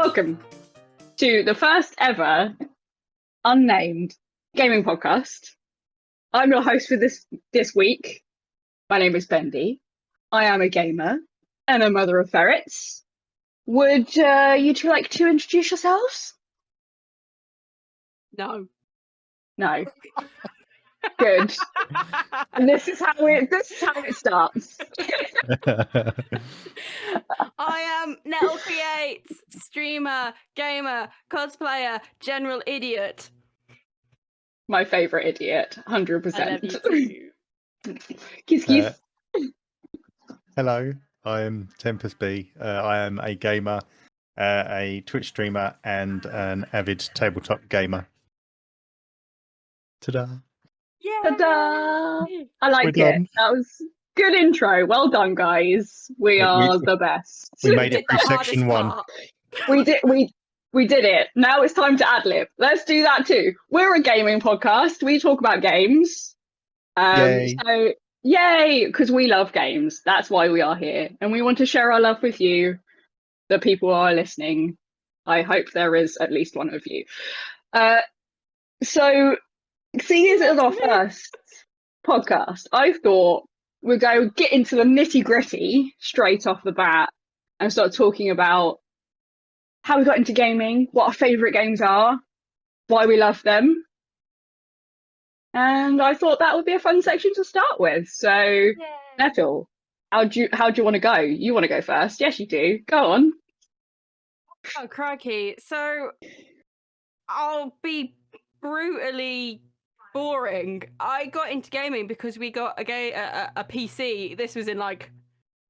Welcome to the first ever Unnamed gaming podcast. I'm your host for this week. My name is Bendy. I am a gamer and a mother of ferrets. Would you two like to introduce yourselves? No. No. Good. And this is how it starts. I am Nettle Creates, streamer, gamer, cosplayer, general idiot. My favourite idiot, 100%. I love you too. Kiss kiss. Hello, I am Tempest B. I am a gamer, a Twitch streamer, and an avid tabletop gamer. Ta-da! Yeah. Ta-da! I like We're it. done. That was good intro. Well done, guys. We are the best. We made it Did the through section hardest 1. part. We did it. Now it's time to ad-lib. Let's do that too. We're a gaming podcast. We talk about games. Yay. So yay, because we love games. That's why we are here. And we want to share our love with you, the people who are listening. I hope there is at least one of you. So seeing as it was our first podcast, I thought we'd go get into the nitty-gritty straight off the bat and start talking about how we got into gaming, what our favourite games are, why we love them. And I thought that would be a fun section to start with. So, Nettle, how do you want to go? You want to go first? Yes, you do. Go on. Oh, crikey. So, I'll be brutally boring. I got into gaming because we got a PC. This was in like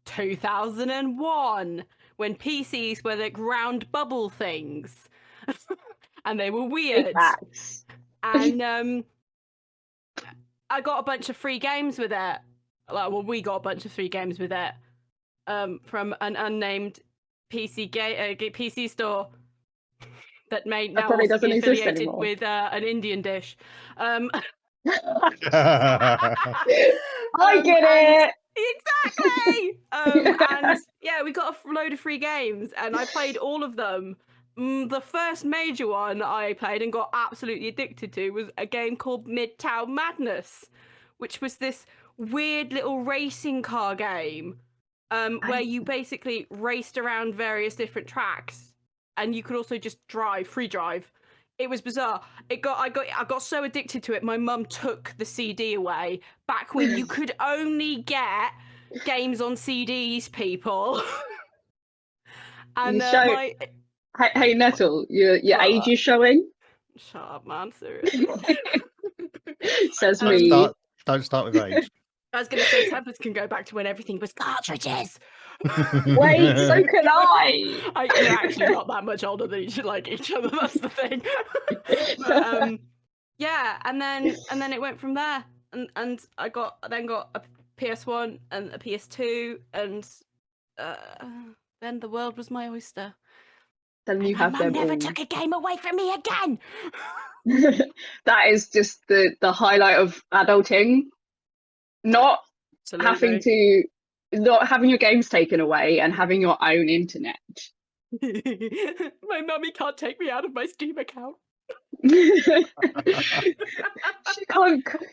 2001 when PCs were like round bubble things. And they were weird. And I got a bunch of free games with it. We got a bunch of free games with it from an unnamed PC store that may now probably also doesn't be exist affiliated anymore. with an Indian dish. I get it. Exactly. And yeah, we got a load of free games, and I played all of them. The first major one I played and got absolutely addicted to was a game called Midtown Madness, which was this weird little racing car game where you basically raced around various different tracks, and you could also just free drive. It was bizarre. I got so addicted to it, my mum took the CD away back when you could only get games on CDs, people. And Hey, Nettle, your age is showing. Shut up, man. Seriously. Says me. Don't start with age. I was going to say Tempest can go back to when everything was cartridges. Wait, so can I. We're actually not that much older than each other. That's the thing. But, yeah, and then it went from there, and I got a PS1 and a PS2, and then the world was my oyster. Then you my have mum them never all. took a game away from me again. That is just the highlight of adulting. Not Absolutely. not having your games taken away and having your own internet. My mummy can't take me out of my Steam account.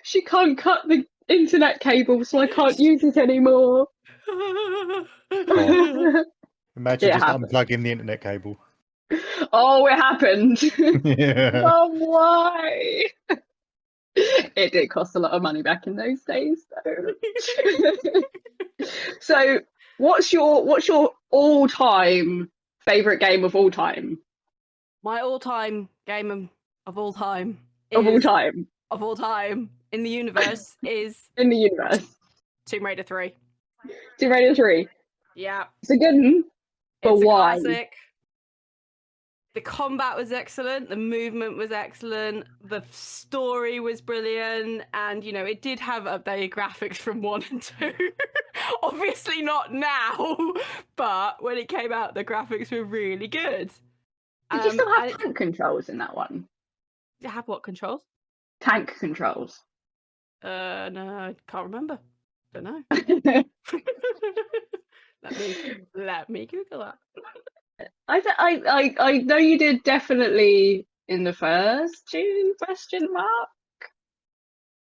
She can't cut the internet cable, so I can't use it anymore. Imagine It just happens. unplugging the internet cable. Oh, it happened. Yeah. Oh, why? It did cost a lot of money back in those days, though. So, what's your all-time favorite game of all time? My all-time game of all time. Of all time. Of all time in the universe is In the universe. Tomb Raider 3. Tomb Raider 3. Yeah. It's a good one. But It's a why? classic. The combat was excellent, the movement was excellent, the story was brilliant, and it did have updated graphics from 1 and 2. Obviously not now, but when it came out, the graphics were really good. Did you still have tank controls in that one? Did it have what controls? Tank controls. No, I can't remember. Don't know. Let me Google that. I know you did definitely in the first two, question mark.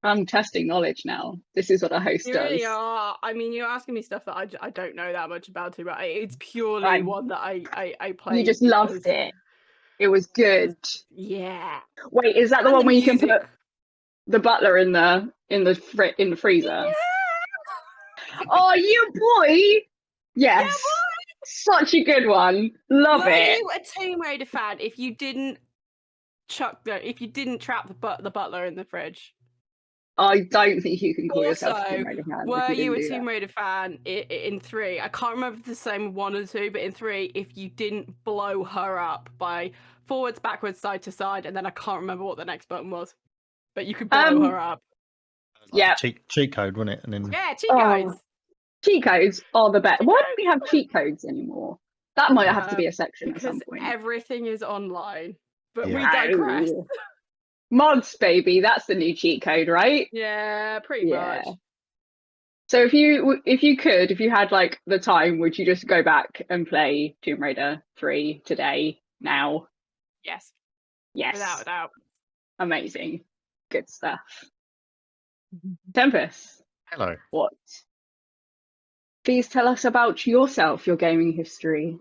I'm testing knowledge now. This is what a host You does. really are. I mean, you're asking me stuff that I don't know that much about it, but it's purely Right. one that I played. You just loved it. It was good. Yeah. Wait, is that the And one the where you can music. put the butler in the freezer? Yeah. Oh, you boy! Yes, boy! such a good one. Love Were it. you a Tomb Raider fan if you didn't trap the butler in the fridge? I don't think you can call yourself a Also, Tomb Raider fan. were if you you a didn't do Tomb that. Raider fan in 3? I can't remember if it's the same 1 or 2, but in 3, if you didn't blow her up by forwards, backwards, side to side, and then I can't remember what the next button was, but you could blow her up. Like Yeah. cheat code, wasn't it? And then Yeah, cheat codes. Cheat codes are the best. Cheat Why codes. don't we have cheat codes anymore? That might have to be a section at some Because point. everything is online. But Yeah. we digress. Oh. Mods, baby, that's the new cheat code, right? Yeah, pretty Yeah. much. So if you had like the time, would you just go back and play Tomb Raider 3 today, now? Yes. Yes. Without a doubt. Amazing. Good stuff. Tempest, hello. what? Please tell us about yourself, your gaming history.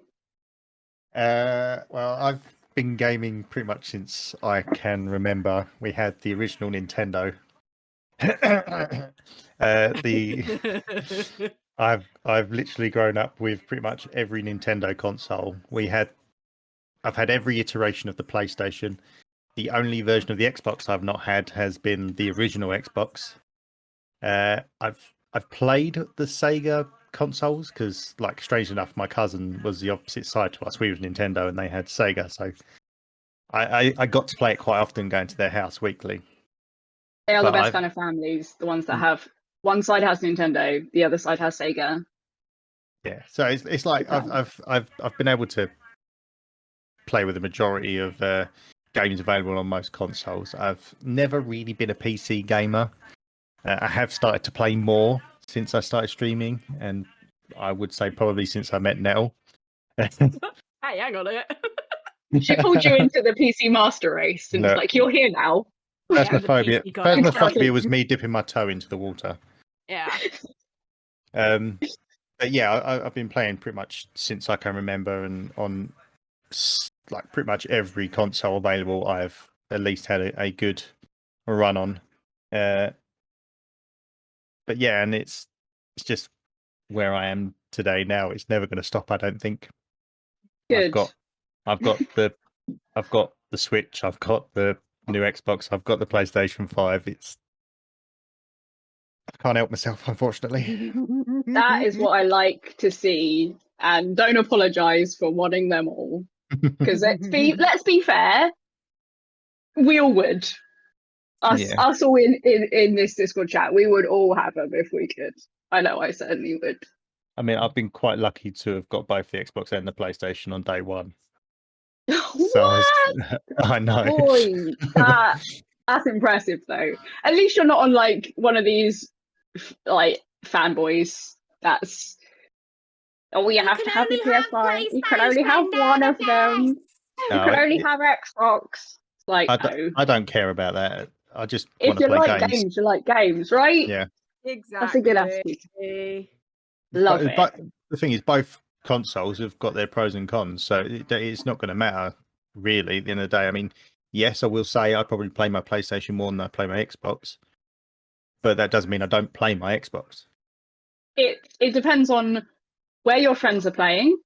Well, I've been gaming pretty much since I can remember. We had the original Nintendo. I've literally grown up with pretty much every Nintendo console. I've had every iteration of the PlayStation. The only version of the Xbox I've not had has been the original Xbox. I've played the Sega consoles because, like, strange enough, my cousin was the opposite side to us. We was Nintendo and they had Sega, so I got to play it quite often, going to their house weekly. They are the best kind of families, the ones that have one side has Nintendo, the other side has Sega. Yeah, so it's like I've been able to play with the majority of games available on most consoles. I've never really been a PC gamer. I have started to play more since I started streaming, and I would say probably since I met Nettle. Hey, hang on a minute. She pulled you into the PC master race and was like, you're here now. Phasmophobia was me dipping my toe into the water. Yeah. But yeah, I've been playing pretty much since I can remember, and on like pretty much every console available, I've at least had a good run on. But yeah, and it's just where I am today now. It's never going to stop, I don't think. Good. I've got the Switch. I've got the new Xbox. I've got the PlayStation 5. I can't help myself, unfortunately. That is what I like to see, and don't apologise for wanting them all. Because let's be fair, we all would. Us all in this Discord chat, we would all have them if we could. I know I certainly would. I mean, I've been quite lucky to have got both the Xbox and the PlayStation on day one. What? I know. Boy, that's impressive though. At least you're not on like one of these like fanboys. That's you have to have the PS5. You can only have one of them. You can only have Xbox. Like I don't care about that. I just if want to play like games, you like games, right? Yeah, exactly. That's a good attitude. Love it. But the thing is, both consoles have got their pros and cons, so it's not going to matter really at the end of the day. I mean, yes, I will say I probably play my PlayStation more than I play my Xbox, but that doesn't mean I don't play my Xbox. It depends on where your friends are playing.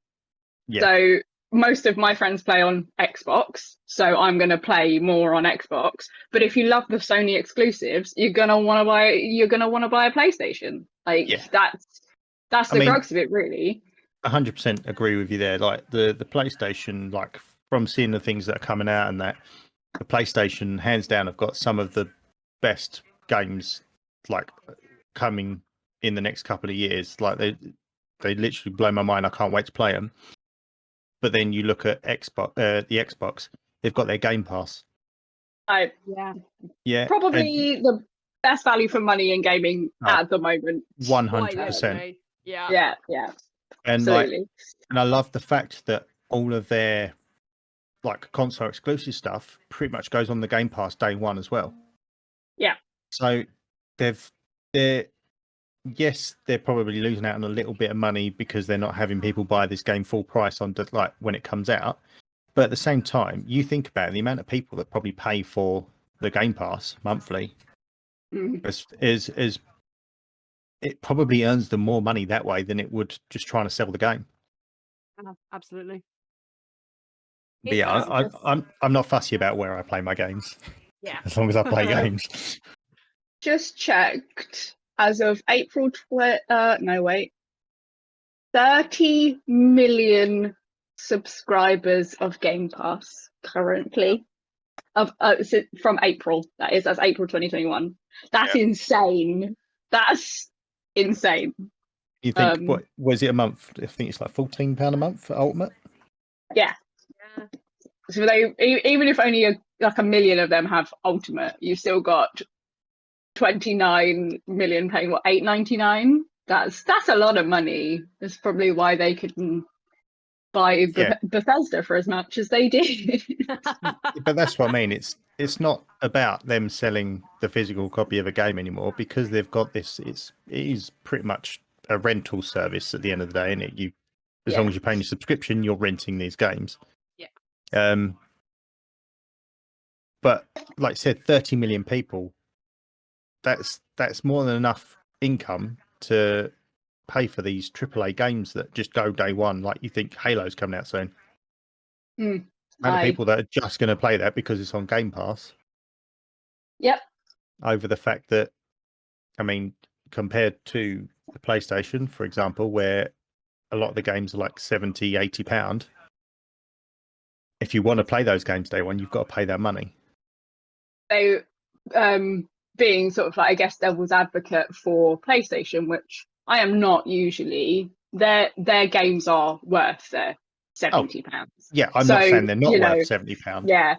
Yeah. So most of my friends play on Xbox, so I'm going to play more on Xbox. But if you love the Sony exclusives, you're going to want to buy a PlayStation. Like that's the crux of it, really. 100% agree with you there. Like the PlayStation, like from seeing the things that are coming out, and that the PlayStation hands down have got some of the best games like coming in the next couple of years. Like they literally blow my mind. I can't wait to play them. But then you look at the Xbox, they've got their Game Pass. Yeah. Probably the best value for money in gaming at the moment. 100%. Yeah. And absolutely. And I love the fact that all of their like console exclusive stuff pretty much goes on the Game Pass day one as well. Yeah. So they're probably losing out on a little bit of money because they're not having people buy this game full price on like when it comes out. But at the same time, you think about the amount of people that probably pay for the Game Pass monthly is it probably earns them more money that way than it would just trying to sell the game. Absolutely. But yeah, I'm not fussy about where I play my games. Yeah. As long as I play games. Just checked as of April 30 million subscribers of Game Pass currently. From April, that's April 2021. That's insane. That's insane. You think what was it a month? I think it's like £14 a month for Ultimate. Yeah. So even if only a million of them have Ultimate, you've still got 29 million paying what, $8.99. That's a lot of money. That's probably why they couldn't buy Bethesda for as much as they did. But that's what I mean. It's not about them selling the physical copy of a game anymore because they've got this. It is pretty much a rental service at the end of the day, isn't it? As long as you're paying your subscription, you're renting these games. Yeah. But like I said, 30 million people. That's more than enough income to pay for these AAA games that just go day one. Like you think Halo's coming out soon. And people that are just going to play that because it's on Game Pass. Yep. Over the fact that, I mean, compared to the PlayStation, for example, where a lot of the games are like £70, £80. If you want to play those games day one, you've got to pay that money. So, being sort of like, I guess, devil's advocate for PlayStation, which I am not usually, their games are worth their £70. Yeah, I'm not saying they're not worth £70. Yeah,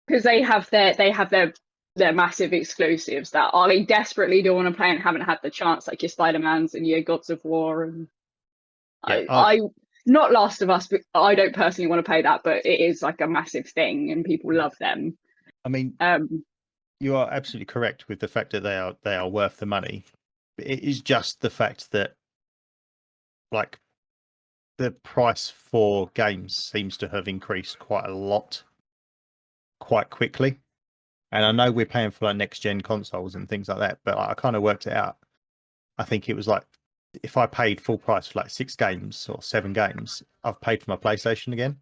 because they have their massive exclusives that I desperately do want to play and haven't had the chance, like your Spider-Mans and your Gods of War, and I not Last of Us, but I don't personally want to pay that, but it is like a massive thing and people love them. I mean, you are absolutely correct with the fact that they are worth the money. It is just the fact that, like, the price for games seems to have increased quite a lot, quite quickly. And I know we're paying for like next gen consoles and things like that, but I kind of worked it out. I think it was like, if I paid full price for like 6 games or 7 games, I've paid for my PlayStation again.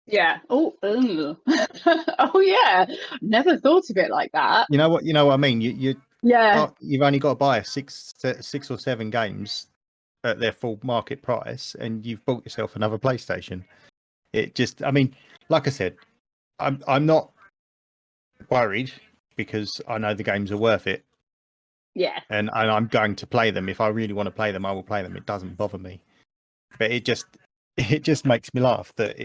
Yeah. Oh, oh yeah. Never thought of it like that. You know what I mean? You've only got to buy 6 or 7 games at their full market price, and you've bought yourself another PlayStation. It just, I mean, like I said, I'm not worried because I know the games are worth it. Yeah. And I'm going to play them. If I really want to play them, I will play them. It doesn't bother me. But it just makes me laugh that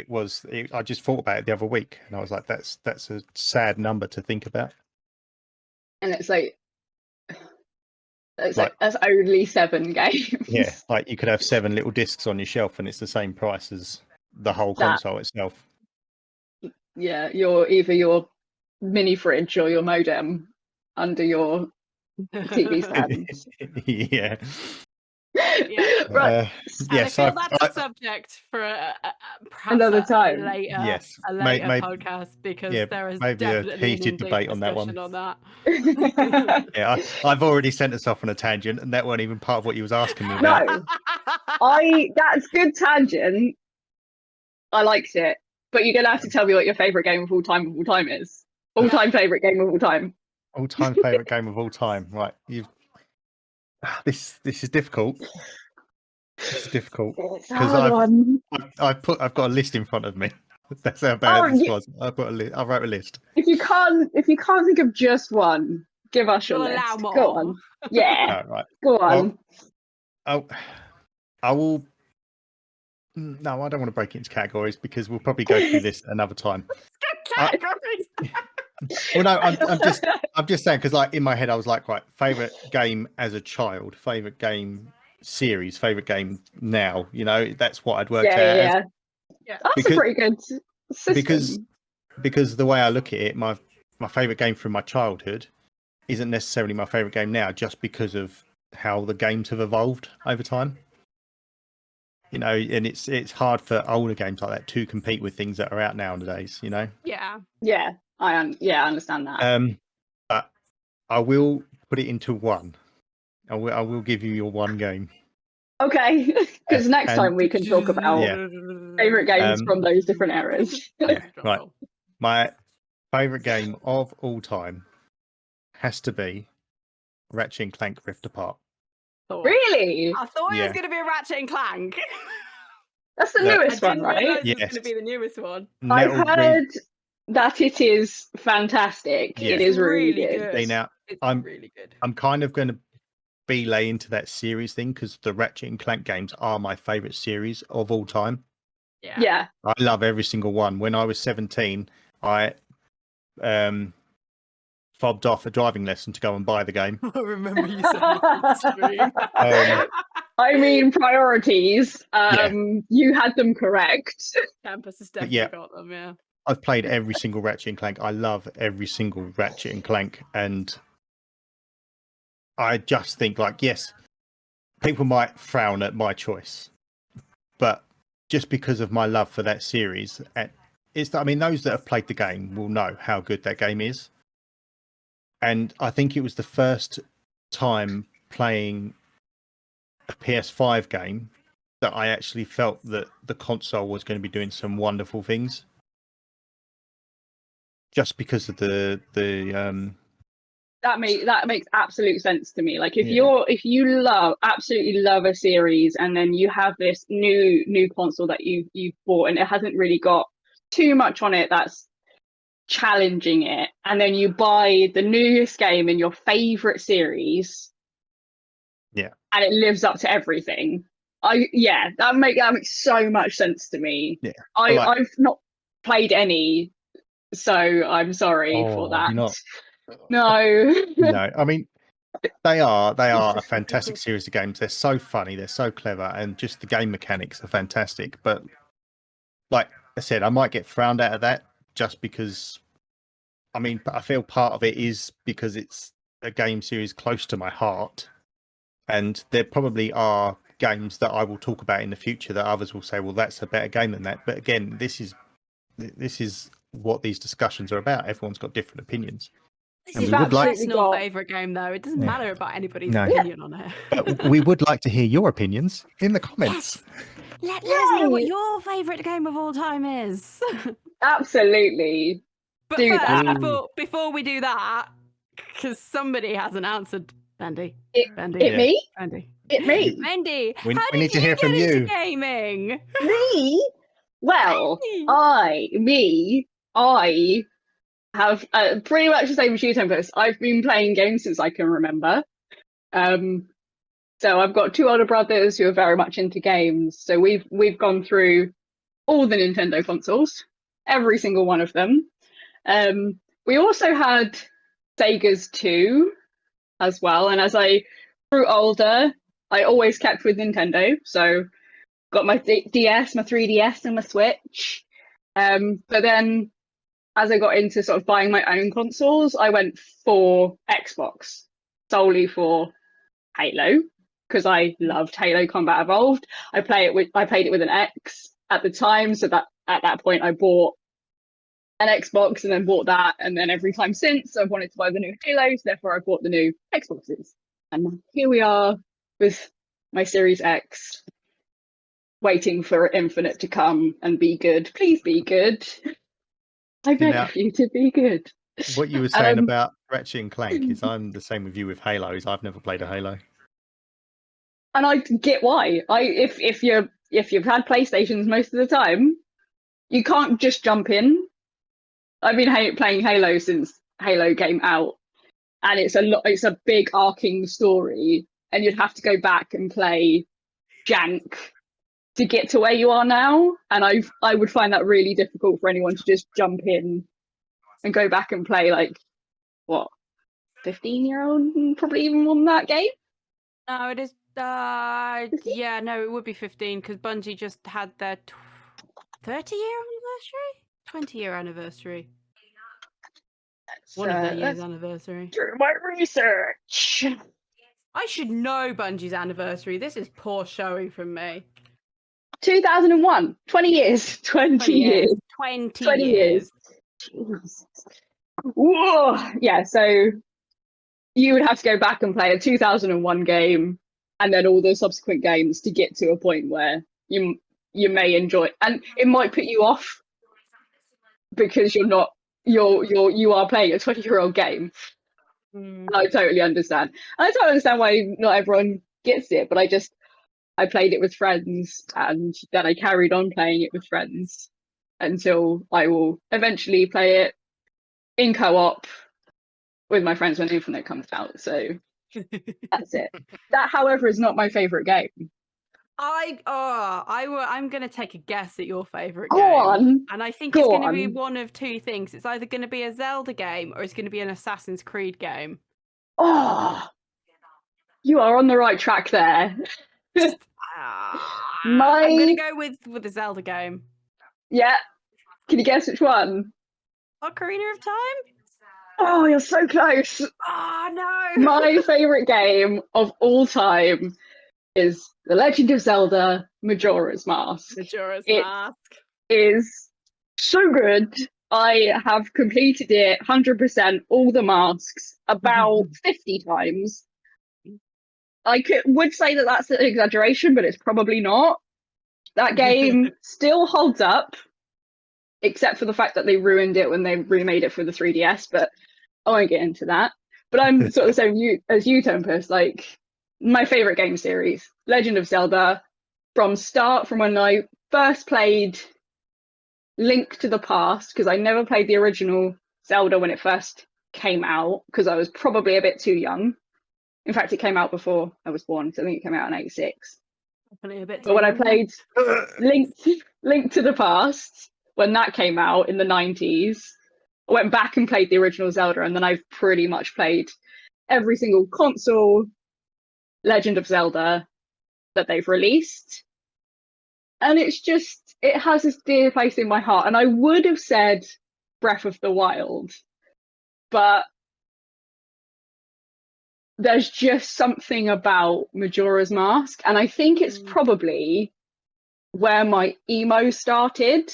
I just thought about it the other week, and I was like, that's a sad number to think about. And it's like that's only 7 games. Yeah, like you could have 7 little discs on your shelf, and it's the same price as the whole console itself. Yeah, either your mini fridge or your modem under your TV stands. Yeah. Right. Yes, I feel that's a subject for another time. Later, yes, a later podcast, because there is maybe definitely a heated debate on that one. Yeah, I've already sent us off on a tangent, and that wasn't even part of what you was asking me about. No, that's good tangent. I liked it, but you're gonna have to tell me what your favorite game of all time is. All-time favorite game of all time. All-time favorite game of all time. Right, this is difficult. It's difficult because I've got a list in front of me. That's how bad this was. I wrote a list. If you can't think of just one, give us your list. Allow more. Go on. Yeah. Right. Go on. I will. No, I don't want to break it into categories because we'll probably go through this another time. Categories. Well, no, I'm just saying because, like, in my head, I was like, right, favorite game as a child, favorite game series, favorite game now. You know, that's what I'd worked Yeah, out yeah, as. yeah. That's Because- a pretty good system. Because the way I look at it, my favorite game from my childhood isn't necessarily my favorite game now, just because of how the games have evolved over time. You know, and it's hard for older games like that to compete with things that are out nowadays. You know. Yeah. Yeah, I understand that. But I will put it into one. I will give you your one game. Okay, because next and- time we can talk about Yeah. favorite games Um, from those different eras. Yeah, right. My favorite game of all time has to be Ratchet and Clank Rift Apart. Really? I thought it Yeah. was going to be a Ratchet and Clank. That's the No, newest I one, didn't right? realise it was Yes. going to be the newest one. I've Nettle heard that it is fantastic. Yeah. It is really Really good. good. Now, It's I'm- really good. I'm kind of going to belay into that series thing because the Ratchet and Clank games are my favorite series of all time. Yeah. Yeah. I love every single one. When I was 17, I fobbed off a driving lesson to go and buy the game. I remember you saying this on the stream. I mean, priorities. Yeah. You had them correct. Campus has But definitely yeah. got them, yeah. I've played every single Ratchet and Clank. I love every single Ratchet and Clank, and I just think, like, yes, people might frown at my choice, but just because of my love for that series, I mean, those that have played the game will know how good that game is. And I think it was the first time playing a PS5 game that I actually felt that the console was going to be doing some wonderful things. Just because of the That makes absolute sense to me. Like if Yeah. you absolutely love a series and then you have this new console that you've bought and it hasn't really got too much on it that's challenging it, and then you buy the newest game in your favorite series, Yeah. and it lives up to everything. That makes so much sense to me. Yeah. I've not played any, so I'm sorry for Oh, that. you're not. No. No, I mean they are a fantastic series of games. They're so funny, they're so clever, and just the game mechanics are fantastic. But like I said, I might get frowned out of that just because. I mean, I feel part of it is because it's a game series close to my heart, and there probably are games that I will talk about in the future that others will say, "Well, that's a better game than that." But again, this is what these discussions are about. Everyone's got different opinions. This And is we my would like- personal favourite game, though. It doesn't Yeah. matter about anybody's No. opinion on it. But we would like to hear your opinions in the comments. Let us know what Yay! your favourite game of all time is. Absolutely. But Do first, that. before we do that, because somebody hasn't answered, Bendy. It Yeah. me? Bendy. It me? Bendy, We how did need to you hear get from into you. gaming? Me? Well, Hey. I have pretty much the same as you, Tempest. I've been playing games since I can remember. So I've got two older brothers who are very much into games. So we've gone through all the Nintendo consoles, every single one of them. We also had Sega's too, as well. And as I grew older, I always kept with Nintendo. So got my DS, my 3DS, and my Switch. But then as I got into sort of buying my own consoles, I went for Xbox solely for Halo because I loved Halo Combat Evolved. I played it with an X at the time, so that at that point I bought an Xbox and then bought that, and then every time since I've wanted to buy the new Halos, therefore I bought the new Xboxes. And here we are with my Series X, waiting for Infinite to come and be good. Please be good. I beg know, of you to be good. What you were saying about Ratchet and Clank is I'm the same with you with Halos. I've never played a Halo. And I get why. If you've had PlayStations most of the time, you can't just jump in. I've been playing Halo since Halo came out, and it's a big arcing story, and you'd have to go back and play jank to get to where you are now. And I would find that really difficult for anyone to just jump in and go back and play 15-year-old, probably even more than that game. No, it is Yeah, no, it would be 15 because Bungie just had their 30-year anniversary, 20-year anniversary. One of their years anniversary. Do my research. I should know Bungie's anniversary. This is poor showing from me. 2001. 20 years. 20 years. 20 years. Jesus. Whoa. Yeah, so you would have to go back and play a 2001 game and then all the subsequent games to get to a point where you may enjoy, and it might put you off because you are playing a 20-year-old game. I totally understand. I don't understand why not everyone gets it, but I played it with friends and then I carried on playing it with friends until I will eventually play it in co-op with my friends when Infinite comes out. So that's it. That, however, is not my favorite game. I'm gonna take a guess at your favorite Go game. on. And I think Go it's gonna on. be one of two things. It's either gonna be a Zelda game or it's gonna be an Assassin's Creed game. Oh, you are on the right track there. I'm gonna go with the Zelda game. Yeah. Can you guess which one? Ocarina of Time? Oh, you're so close. Oh no! My favorite game of all time is The Legend of Zelda Majora's Mask. Majora's It Mask is so good. I have completed it 100%, all the masks, about 50 times. I would say that that's an exaggeration, but it's probably not. That game still holds up, except for the fact that they ruined it when they remade it for the 3DS, but I won't get into that. But I'm sort of the same as you, Tempest. Like, my favourite game series, Legend of Zelda, from when I first played Link to the Past, because I never played the original Zelda when it first came out, because I was probably a bit too young. In fact, it came out before I was born, so I think it came out in '86. But when I played Link to the Past, when that came out in the 90s, I went back and played the original Zelda, and then I've pretty much played every single console Legend of Zelda that they've released. And it has this dear place in my heart. And I would have said Breath of the Wild, but there's just something about Majora's Mask, and I think it's probably where my emo started,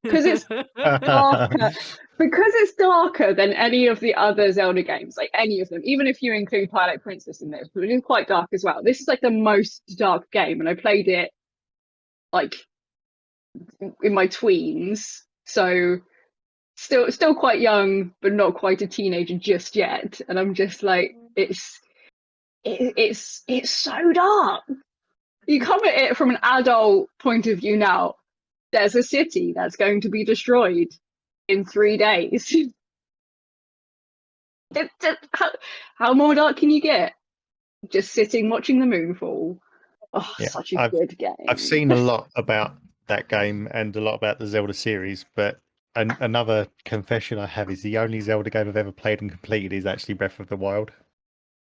because it's darker. Because it's darker than any of the other Zelda games, like any of them, even if you include Twilight Princess in this, but it is quite dark as well. This is like the most dark game, and I played it like in my tweens, so still quite young, but not quite a teenager just yet. And I'm just like, it's so dark. You come at it from an adult point of view now. There's a city that's going to be destroyed in 3 days. How more dark can you get? Just sitting watching the moon fall. Oh, yeah, such a good game. I've seen a lot about that game and a lot about the Zelda series, but another confession I have is the only Zelda game I've ever played and completed is actually Breath of the Wild.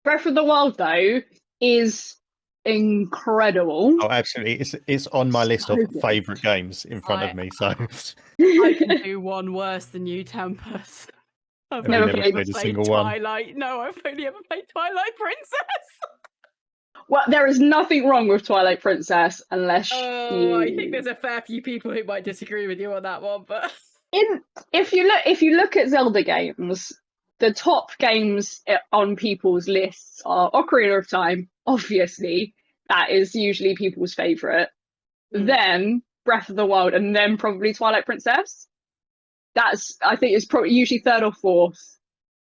Breath of the Wild, though, is incredible. Oh, absolutely! It's on my list of favourite games in front of me. So I can do one worse than you, Tempest. I've never played a single Twilight. One. No, I've only ever played Twilight Princess. Well, there is nothing wrong with Twilight Princess unless I think there's a fair few people who might disagree with you on that one, but if you look at Zelda games, the top games on people's lists are Ocarina of Time, obviously. That is usually people's favourite. Then Breath of the Wild, and then probably Twilight Princess. I think it's probably usually third or fourth,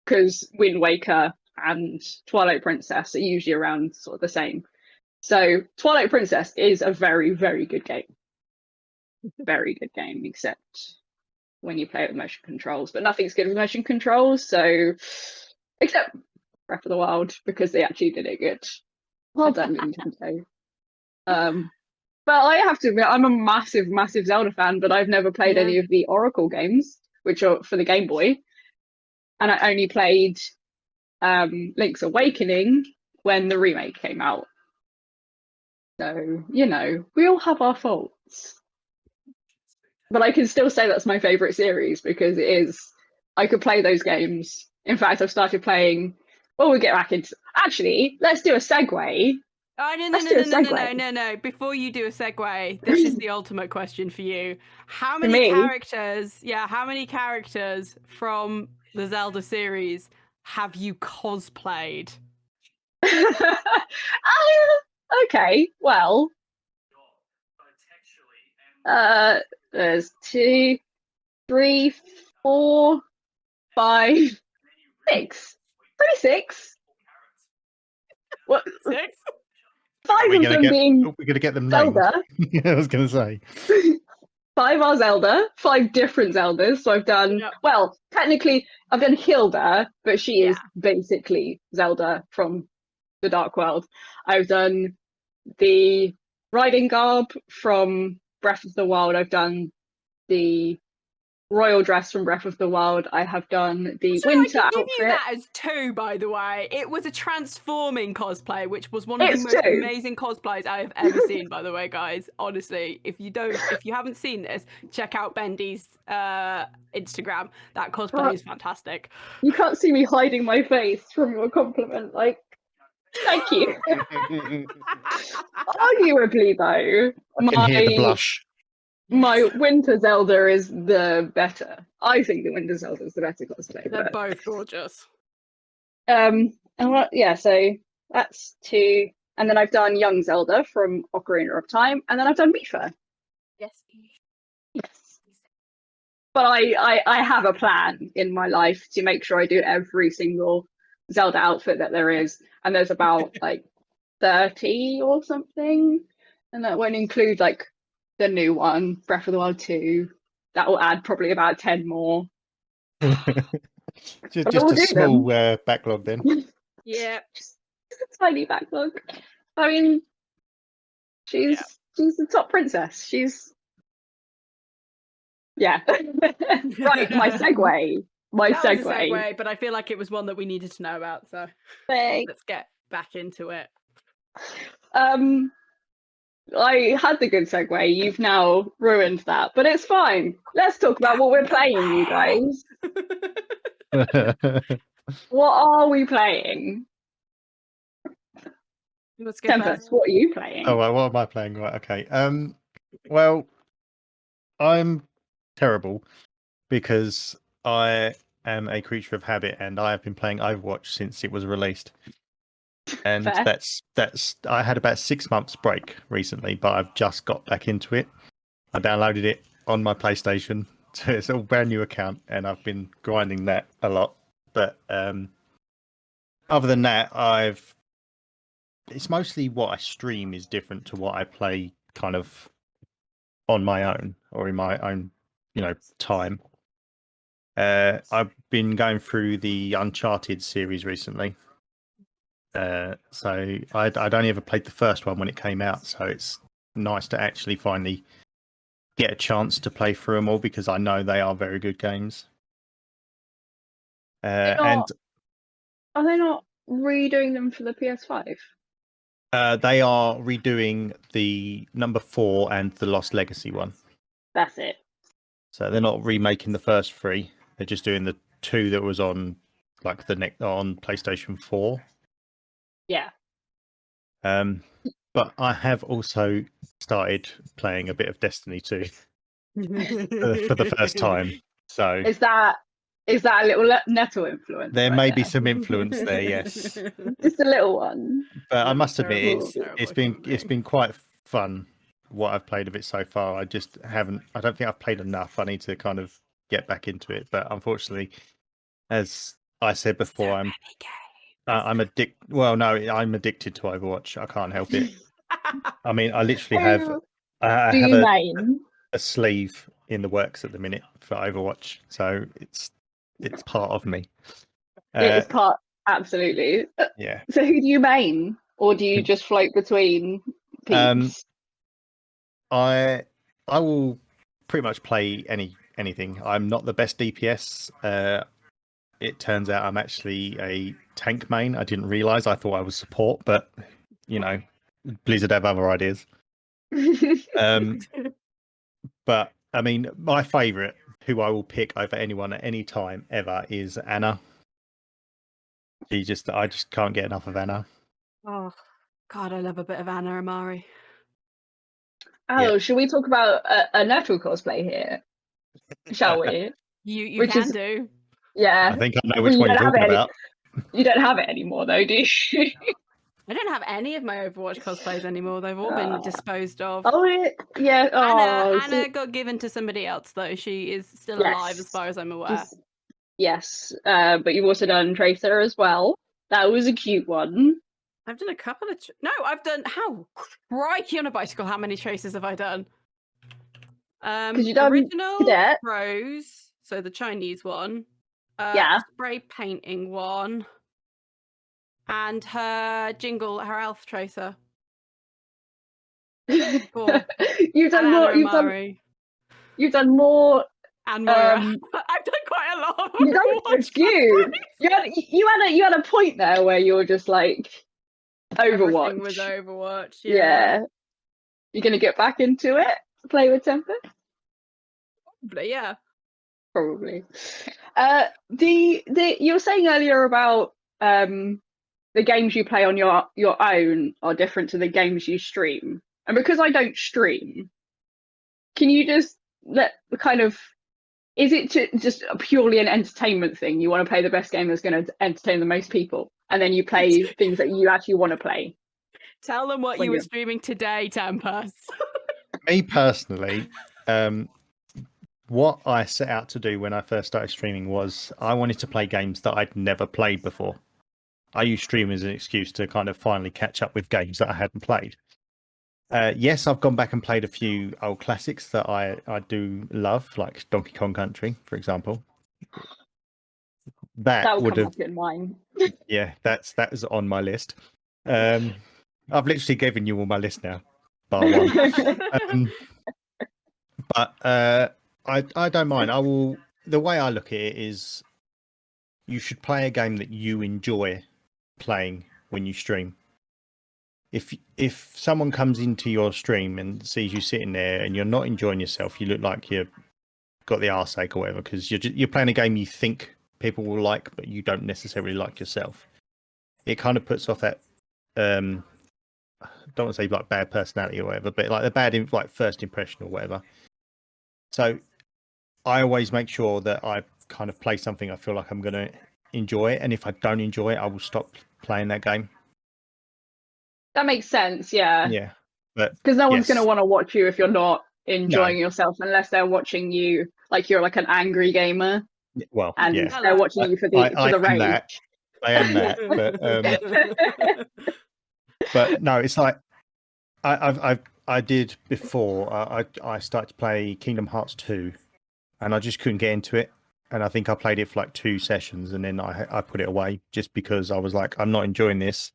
because Wind Waker and Twilight Princess are usually around sort of the same. So Twilight Princess is a very, very good game. Very good game, except when you play it with motion controls. But nothing's good with motion controls, so except Breath of the Wild, because they actually did it good. Well done, Nintendo. But I have to admit, I'm a massive, massive Zelda fan, but I've never played any of the Oracle games, which are for the Game Boy. And I only played Link's Awakening when the remake came out. So, you know, we all have our faults. But I can still say that's my favourite series because it is, I could play those games. In fact, I've started playing, well, we'll get back into, actually, let's do a segue. Oh, Let's do a segue. no. Before you do a segue, this is the ultimate question for you. How For many me? characters, how many characters from the Zelda series have you cosplayed? Okay, well, there's 2, 3, 4, 5, 6. 26. What? 6? 5 of them being we're gonna get them named. Zelda. I was gonna say 5 are Zelda, 5 different Zeldas. So I've done, well, technically I've done Hilda, but she is basically Zelda from the Dark World. I've done the riding garb from Breath of the Wild. I've done the royal dress from Breath of the Wild. I have done the winter I can outfit. give you that as 2, by the way. It was a transforming cosplay, which was one of the most 2. amazing cosplays I have ever seen, by the way, guys. Honestly, if you haven't seen this, check out Bendy's Instagram. That cosplay is fantastic. You can't see me hiding my face from your compliment. Like, thank you. Arguably, though, I can hear the blush. My Winter Zelda is the better. I think the Winter Zelda is the better cosplay. They're both gorgeous. And so that's 2. And then I've done Young Zelda from Ocarina of Time, and then I've done Mifa. Yes. But I have a plan in my life to make sure I do every single Zelda outfit that there is, and there's about like 30 or something, and that won't include like the new one, Breath of the Wild 2. That will add probably about 10 more. just a small backlog then. Yeah, just a tiny backlog. I mean, she's the top princess. She's right. My segue. Was a segue, but I feel like it was one that we needed to know about. So let's get back into it. I had the good segue. You've now ruined that, but it's fine. Let's talk about what we're playing, you guys. What are we playing? Tempest, what are you playing? Oh, well, what am I playing? Right, okay. Well, I'm terrible because I am a creature of habit, and I have been playing Overwatch since it was released. And that's I had about 6 months break recently, but I've just got back into it. I downloaded it on my PlayStation, so it's a brand new account, and I've been grinding that a lot. But other than that, it's mostly what I stream is different to what I play kind of on my own or in my own, time. I've been going through the Uncharted series recently. So I'd only ever played the first one when it came out, so it's nice to actually finally get a chance to play through them all because I know they are very good games. And are they not redoing them for the PS5? They are redoing the number 4 and the Lost Legacy one. That's it. So they're not remaking the first 3; they're just doing the 2 that was on like on PlayStation 4. Yeah. But I have also started playing a bit of Destiny 2 for the first time. So is that a little Nettle influence? There may be some influence there, yes. Just a little one. But I must admit, it's been quite fun what I've played of it so far. I just haven't. I don't think I've played enough. I need to kind of get back into it. But unfortunately, as I said before, I'm addicted. Well, no, I'm addicted to Overwatch. I can't help it. I mean, I literally have. I have a sleeve in the works at the minute for Overwatch, so it's part of me. It's part, absolutely. Yeah. So who do you main, or do you just float between peeps? I will pretty much play anything. I'm not the best DPS. It turns out I'm actually a tank main. I didn't realise. I thought I was support, but Blizzard have other ideas. But I mean, my favourite, who I will pick over anyone at any time ever, is Anna. I just can't get enough of Anna. Oh, God, I love a bit of Anna Amari. Oh, should we talk about a Nettle cosplay here? Shall we? You Which can is- do. Yeah. I think I know Well, which you one you're don't have talking any- about. You don't have it anymore, though, do you? I don't have any of my Overwatch cosplays anymore. They've all been disposed of. Oh, yeah. Oh, Anna got given to somebody else, though. She is still alive, as far as I'm aware. Yes, but you've also done Tracer as well. That was a cute one. I've done a couple of... No, I've done... How? Crikey on a bicycle. How many Tracers have I done? You've done Original Cadet. Rose, so the Chinese one. Yeah. Spray painting one. And her Jingle, her elf Tracer. Cool. You've done And more. Anna Amari. You've done more. And Moira. I've done quite a lot of You've done a Overwatch few. cosplays. You had a point there where you were just like Overwatch. Everything was Overwatch. Yeah. You're gonna get back into it? Play with Tempest? Probably, yeah. Probably. You were saying earlier about the games you play on your own are different to the games you stream. And because I don't stream, can you just is it just purely an entertainment thing? You want to play the best game that's going to entertain the most people, and then you play things that you actually want to play? Tell them what you were streaming today, Tempest. Me personally, what I set out to do when I first started streaming was I wanted to play games that I'd never played before. I use streaming as an excuse to kind of finally catch up with games that I hadn't played. Yes, I've gone back and played a few old classics that I do love, like Donkey Kong Country, for example. That would have been mine. Yeah, that was on my list. I've literally given you all my list now, bar one. But I don't mind. I will. The way I look at it is, you should play a game that you enjoy playing when you stream. If someone comes into your stream and sees you sitting there and you're not enjoying yourself, you look like you've got the arse ache or whatever, because you're playing a game you think people will like, but you don't necessarily like yourself. It kind of puts off that I don't want to say like bad personality or whatever, but like the bad like first impression or whatever. So I always make sure that I kind of play something I feel like I'm going to enjoy, and if I don't enjoy it, I will stop playing that game. That makes sense, yeah. Yeah, but because no one's going to want to watch you if you're not enjoying No. yourself, unless they're watching you like you're like an angry gamer, well, and yeah, they're watching you for the rage. I am that, but no, it's like I did before. I started to play Kingdom Hearts 2, and I just couldn't get into it. And I think I played it for like 2 sessions, and then I put it away just because I was like, I'm not enjoying this,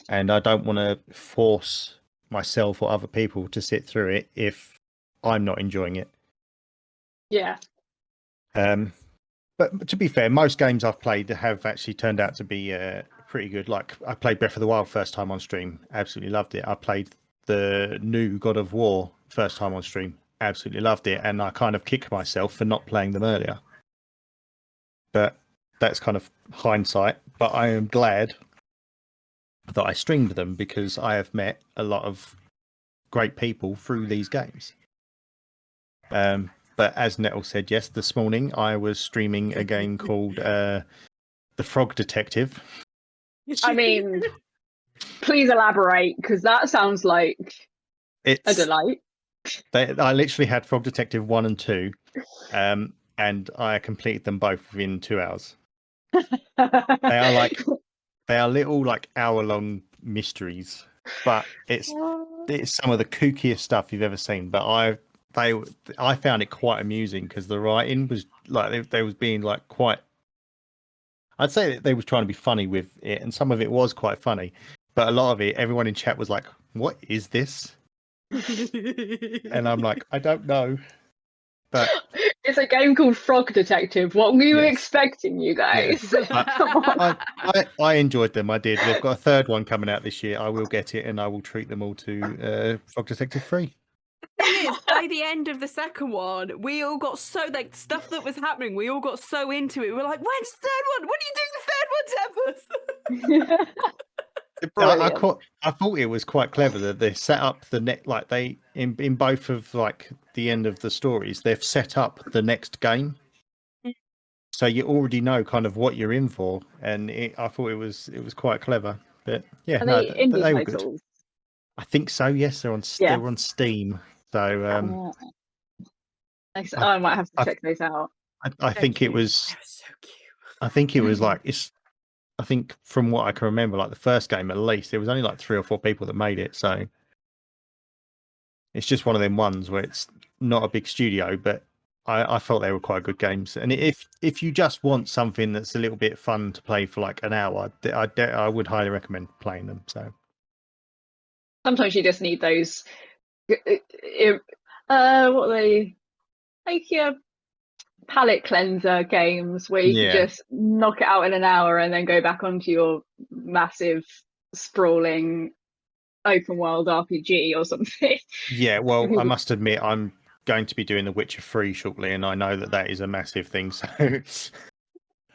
and I don't want to force myself or other people to sit through it if I'm not enjoying it. Yeah. But to be fair, most games I've played have actually turned out to be pretty good. Like I played Breath of the Wild first time on stream, absolutely loved it. I played the new God of War first time on stream, absolutely loved it, and I kind of kick myself for not playing them earlier. But that's kind of hindsight. But I am glad that I streamed them, because I have met a lot of great people through these games. But as Nettle said, yes, this morning I was streaming a game called The Frog Detective. I mean, please elaborate, because that sounds like a delight. I literally had Frog Detective 1 and 2, and I completed them both within 2 hours. They are little like hour-long mysteries, but it's some of the kookiest stuff you've ever seen. But I found it quite amusing, because the writing was like they was being like quite. I'd say that they was trying to be funny with it, and some of it was quite funny, but a lot of it, everyone in chat was like, "What is this?" And I'm like, "I don't know." But It's a game called Frog Detective. What were you Yes. expecting, you guys? Come on. I enjoyed them. I did. They've got a third one coming out this year. I will get it, and I will treat them all to Frog Detective 3. Thing is, by the end of the second one, we all got so like stuff that was happening. We all got so into it. We're like, "When's the third one? When are you doing the third one, Tempest?" I thought it was quite clever that they set up the like they in both of like the end of the stories, they've set up the next game, so you already know kind of what you're in for, and I thought it was quite clever. But yeah, Are no, they indie they were good. titles? I think so. Yes, they're on Steam. So I might have to check those out. I think it was. So cute. I think it was like it's. I think from what I can remember, like the first game at least, there was only like 3 or 4 people that made it. So it's just one of them ones where it's not a big studio, but I felt they were quite good games. And if you just want something that's a little bit fun to play for like an hour, I would highly recommend playing them. So Sometimes you just need those. What are they? Like palate cleanser games where you can just knock it out in an hour and then go back onto your massive sprawling open world RPG or something. Yeah, well, I must admit I'm going to be doing The Witcher 3 shortly, and I know that is a massive thing. So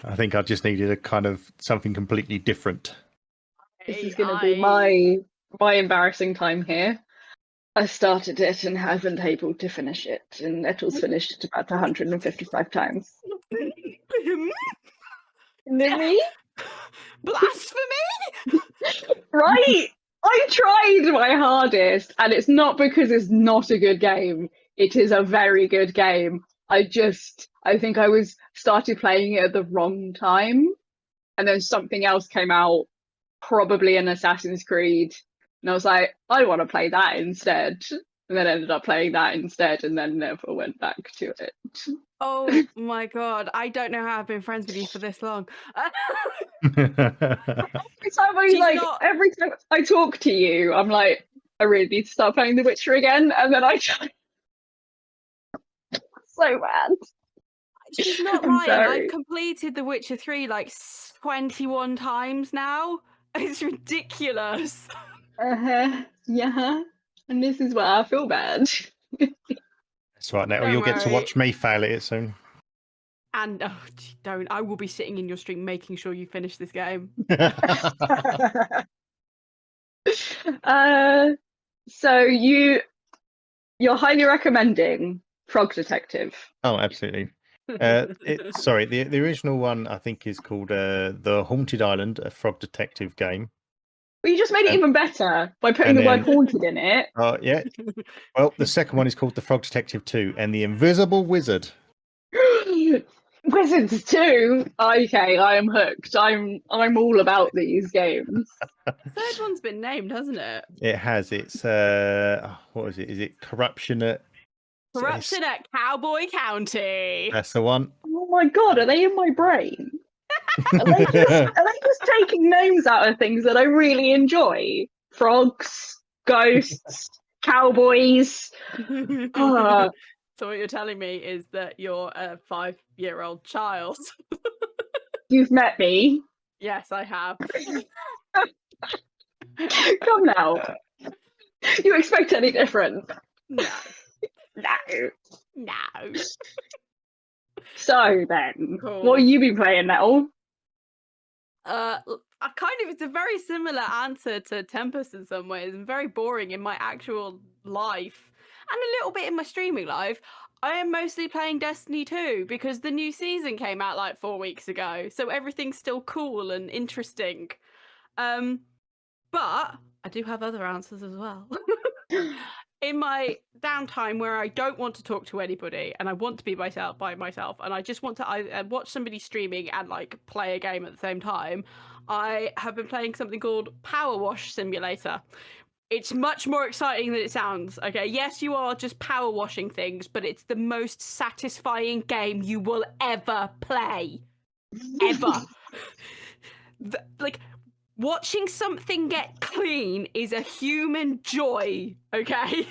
I think I just needed a kind of something completely different. This is going to be my embarrassing time here. I started it and haven't able to finish it, and Nettle's finished it about 155 times. Me? Blasphemy! Right? I tried my hardest, and it's not because it's not a good game. It is a very good game. I think I started playing it at the wrong time, and then something else came out, probably an Assassin's Creed, and I was like, I want to play that instead. And then ended up playing that instead, and then never went back to it. Oh my god, I don't know how I've been friends with you for this long. Every time I talk to you, I'm like, I really need to start playing The Witcher again, and then I try. So bad. She's not lying. I've completed The Witcher 3 like 21 times now. It's ridiculous. Yeah. And this is where I feel bad. That's right, Nettle. You'll get to watch me fail at it soon. And don't. I will be sitting in your stream making sure you finish this game. So you're highly recommending Frog Detective. Oh, absolutely. Sorry, the original one I think is called The Haunted Island, a Frog Detective game. Well, you just made it even better by putting the word haunted in it. Oh, yeah. Well, the second one is called The Frog Detective 2 and The Invisible Wizard. Wizards 2? Okay, I am hooked. I'm all about these games. The third one's been named, hasn't it? It has. It's what is it? Is it Corruption at Cowboy County? That's the one. Oh my god, are they in my brain? Are they just taking names out of things that I really enjoy? Frogs, ghosts, cowboys. So what you're telling me is that you're a 5-year-old child. You've met me. Yes, I have. Come now. You expect any different? No. So then, Cool. what have you been playing, Nettle? It's a very similar answer to Tempest in some ways, and very boring in my actual life, and a little bit in my streaming life. I am mostly playing Destiny 2 because the new season came out like 4 weeks ago, so everything's still cool and interesting. But I do have other answers as well. In my downtime where I don't want to talk to anybody and I want to be by myself and I just want to watch somebody streaming and like play a game at the same time, I have been playing something called Power Wash Simulator. It's much more exciting than it sounds. Okay, yes, you are just power washing things, but it's the most satisfying game you will ever play. Ever. Watching something get clean is a human joy, okay?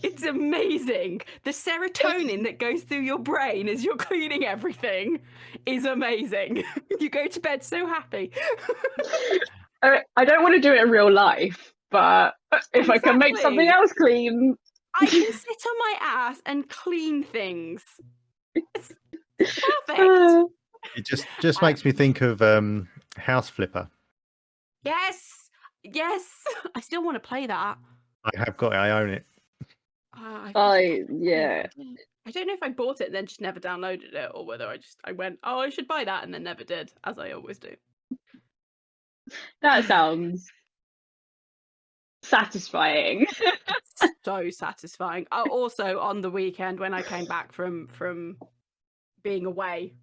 It's amazing. The serotonin that goes through your brain as you're cleaning everything is amazing. You go to bed so happy. I don't want to do it in real life, but if I can make something Exactly. else clean, I can sit on my ass and clean things. It's perfect. It just makes me think of House Flipper. Yes. Yes. I still want to play that. I have got it. I own it. yeah. I don't know if I bought it and then just never downloaded it, or whether I went, oh, I should buy that, and then never did, as I always do. That sounds satisfying. So satisfying. Also, on the weekend when I came back from being away,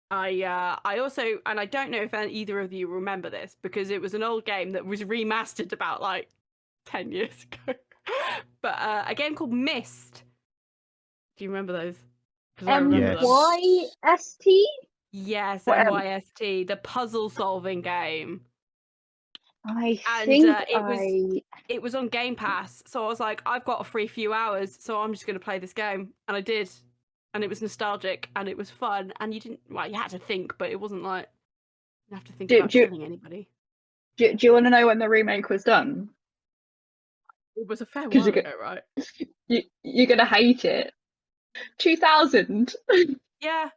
I also, and I don't know if either of you remember this, because it was an old game that was remastered about like 10 years ago. But a game called Myst. Do you remember those? 'Cause I remember them. MYST? Yes, What, MYST, the puzzle solving game. I And think it was on Game Pass, so I was like, I've got a free few hours, so I'm just going to play this game, and I did, and it was nostalgic, and it was fun, and you had to think, but it wasn't like you have to think about killing anybody. Do you want to know when the remake was done? It was a fair while ago, right? You're gonna hate it. 2000. Yeah,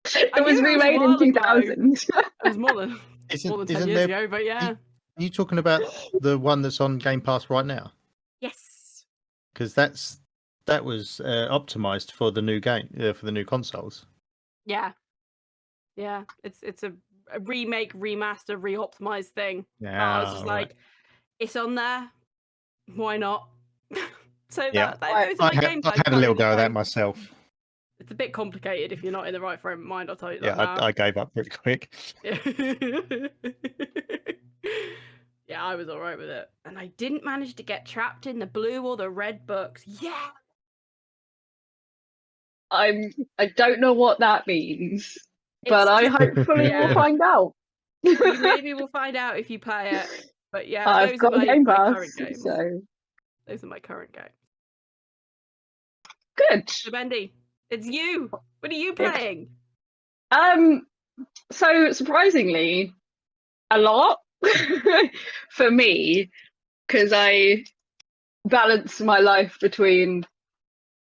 It was remade in 2000. It was more than 10 years ago, but yeah. Are you talking about the one that's on Game Pass right now? Yes. Because that was optimized for the new game, for the new consoles. Yeah. Yeah. It's a remake, remaster, re-optimized thing. Yeah, I was just like, it's on there. Why not? So yeah, I had a little go of that myself. It's a bit complicated if you're not in the right frame of mind, I'll tell you that. Yeah, I gave up pretty quick. Yeah, I was alright with it. And I didn't manage to get trapped in the blue or the red books. Yeah. I don't know what that means, but I hopefully will find out. You maybe will find out if you play it. But yeah, I've got Game Pass, current games. So those are my current games. Good. So Bendy, it's you. What are you playing? So surprisingly, a lot for me, because I balance my life between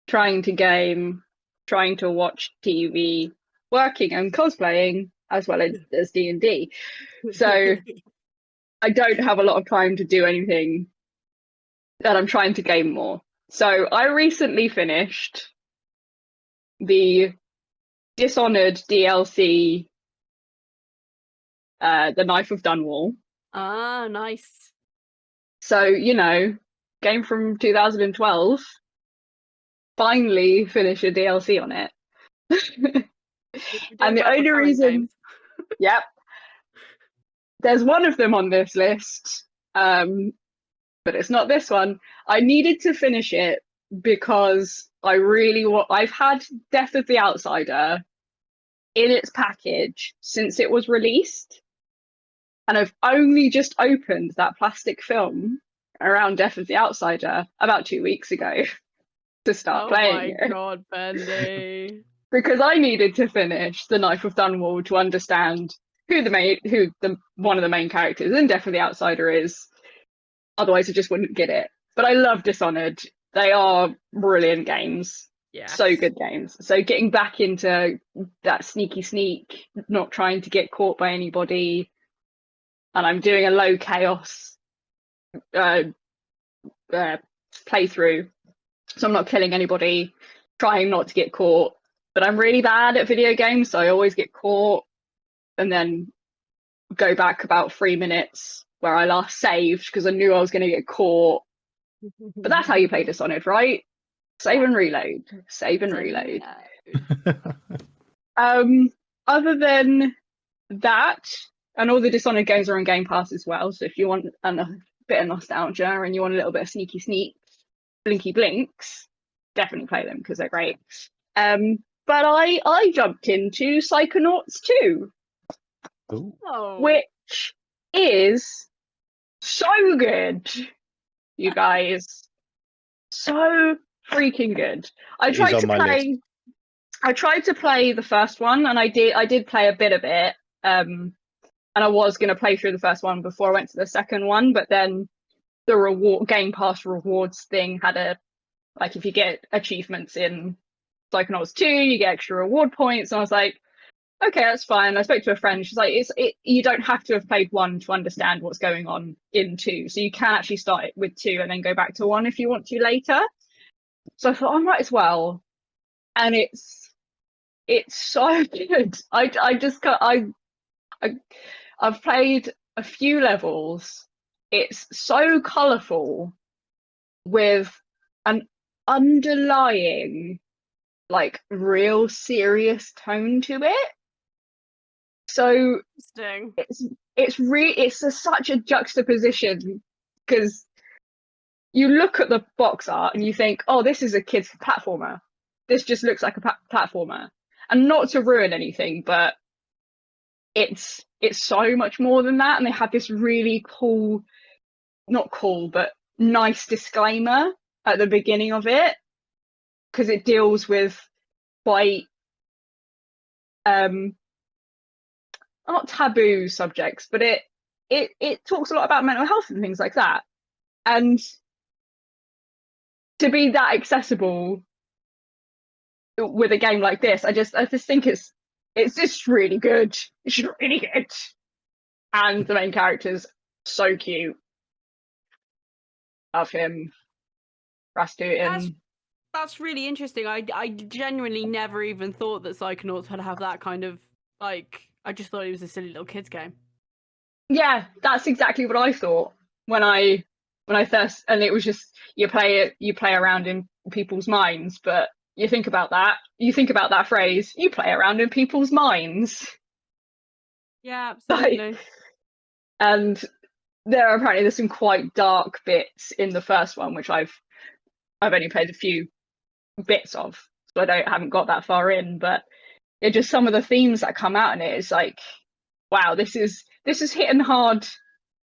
trying to game, trying to watch TV, working and cosplaying, as well as D&D. So I don't have a lot of time to do anything that I'm trying to game more. So I recently finished the Dishonored DLC, The Knife of Dunwall. Ah, nice. So, game from 2012, finally finish a DLC on it. And the only reason, yep, there's one of them on this list, but it's not this one. I needed to finish it because I've had Death of the Outsider in its package since it was released, and I've only just opened that plastic film around Death of the Outsider about 2 weeks ago to start playing. Oh my god, Bendy! Because I needed to finish The Knife of Dunwall to understand who one of the main characters in Death of the Outsider is. Otherwise, I just wouldn't get it. But I love Dishonored. They are brilliant games. Yeah. So good games. So getting back into that sneak, not trying to get caught by anybody. And I'm doing a low chaos playthrough. So I'm not killing anybody, trying not to get caught. But I'm really bad at video games, so I always get caught and then go back about 3 minutes where I last saved because I knew I was going to get caught. But that's how you play Dishonored, right? Save and reload. Save and reload. Other than that, and all the Dishonored games are on Game Pass as well, so if you want a bit of nostalgia and you want a little bit of sneaky sneaks, blinky blinks, definitely play them because they're great. But I jumped into Psychonauts 2, which is so good, you guys. so freaking good. I It is tried on to my list. play. I tried to play the first one, and I did play a bit of it. And I was going to play through the first one before I went to the second one, but then the reward Game Pass rewards thing had a, like, if you get achievements in Psychonauts 2, you get extra reward points. And I was like, okay, that's fine. I spoke to a friend. She's like, you don't have to have played 1 to understand what's going on in 2. So you can actually start it with 2 and then go back to 1 if you want to later. So I thought I might as well. And it's so good. I've played a few levels. It's so colourful with an underlying, like, real serious tone to it. So Interesting. it's such a juxtaposition, because you look at the box art and you think, oh, this is a kid's platformer. This just looks like a platformer. And not to ruin anything, but it's so much more than that. And they have this really cool, not cool, but nice disclaimer at the beginning of it, because it deals with quite not taboo subjects, but it talks a lot about mental health and things like that. And to be that accessible with a game like this, I just think it's just really good. It's really good. And the main character's so cute. Love him. Rasputin. That's really interesting. I genuinely never even thought that Psychonauts would have that kind of, like, I just thought it was a silly little kids game. Yeah, that's exactly what I thought when I first, and it was just you play around in people's minds, but you think about that phrase, you play around in people's minds. Yeah, absolutely. Like, and there's some quite dark bits in the first one, which I've only played a few bits of, so I haven't got that far in, but it just, some of the themes that come out in it is like, wow, this is hitting hard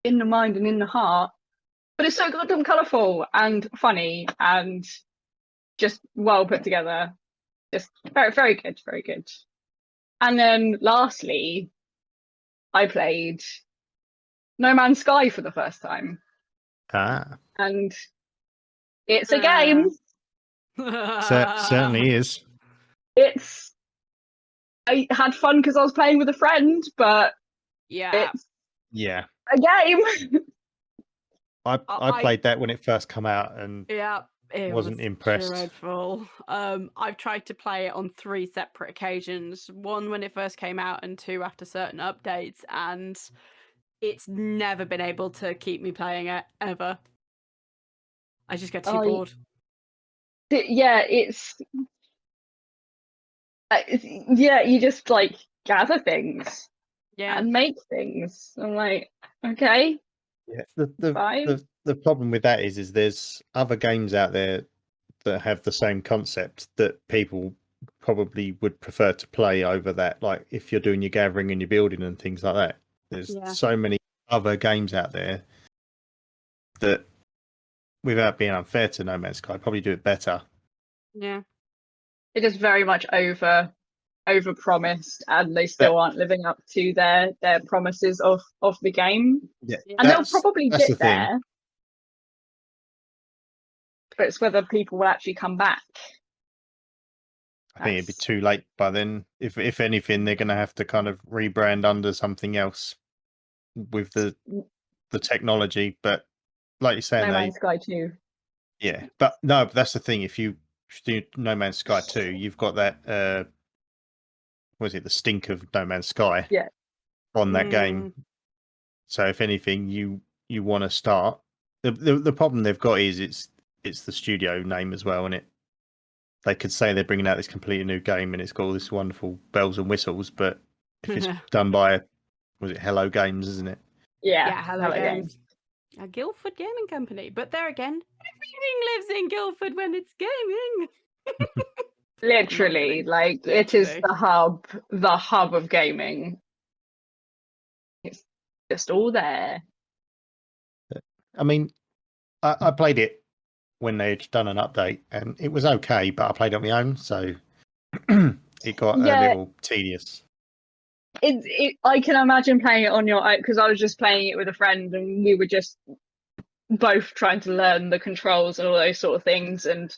in the mind and in the heart, but it's so goddamn colourful and funny and just well put together. Just very, very good, very good. And then lastly, I played No Man's Sky for the first time. And it's a game. Certainly is. I had fun because I was playing with a friend, but yeah, it's Yeah. a game. I played that when it first came out and it wasn't was impressed. dreadful. I've tried to play it on 3 separate occasions. 1 when it first came out, and 2 after certain updates, and it's never been able to keep me playing it ever. I just get too bored. Yeah, you just, like, gather things and make things. I'm like, okay. Yeah, the problem with that is there's other games out there that have the same concept that people probably would prefer to play over that. Like if you're doing your gathering and your building and things like that, there's so many other games out there that, without being unfair to No Man's Sky, probably do it better. Yeah, it is very much over promised, and they still aren't living up to their promises of the game. Yeah, and they'll probably get there, but it's whether people will actually come back. I think it'd be too late by then. If anything, they're going to have to kind of rebrand under something else with the technology. But like you're saying, No Man's Sky 2. Yeah, but no, that's the thing. If you do No Man's Sky 2, you've got that. Was it the stink of No Man's Sky? Yeah. On that game. So if anything, you want to start. The problem they've got is it's the studio name as well, and they could say they're bringing out this completely new game and it's got all this wonderful bells and whistles, but if it's done by, was it Hello Games, isn't it? Yeah, Hello Games. A Guildford gaming company, but there again, everything lives in Guildford when it's gaming. Literally, like, it is the hub of gaming. It's just all there. I mean, I played it when they'd done an update, and it was okay, but I played on my own, so it got a Yeah, little tedious. I can imagine playing it on your own, because I was just playing it with a friend and we were just both trying to learn the controls and all those sort of things, and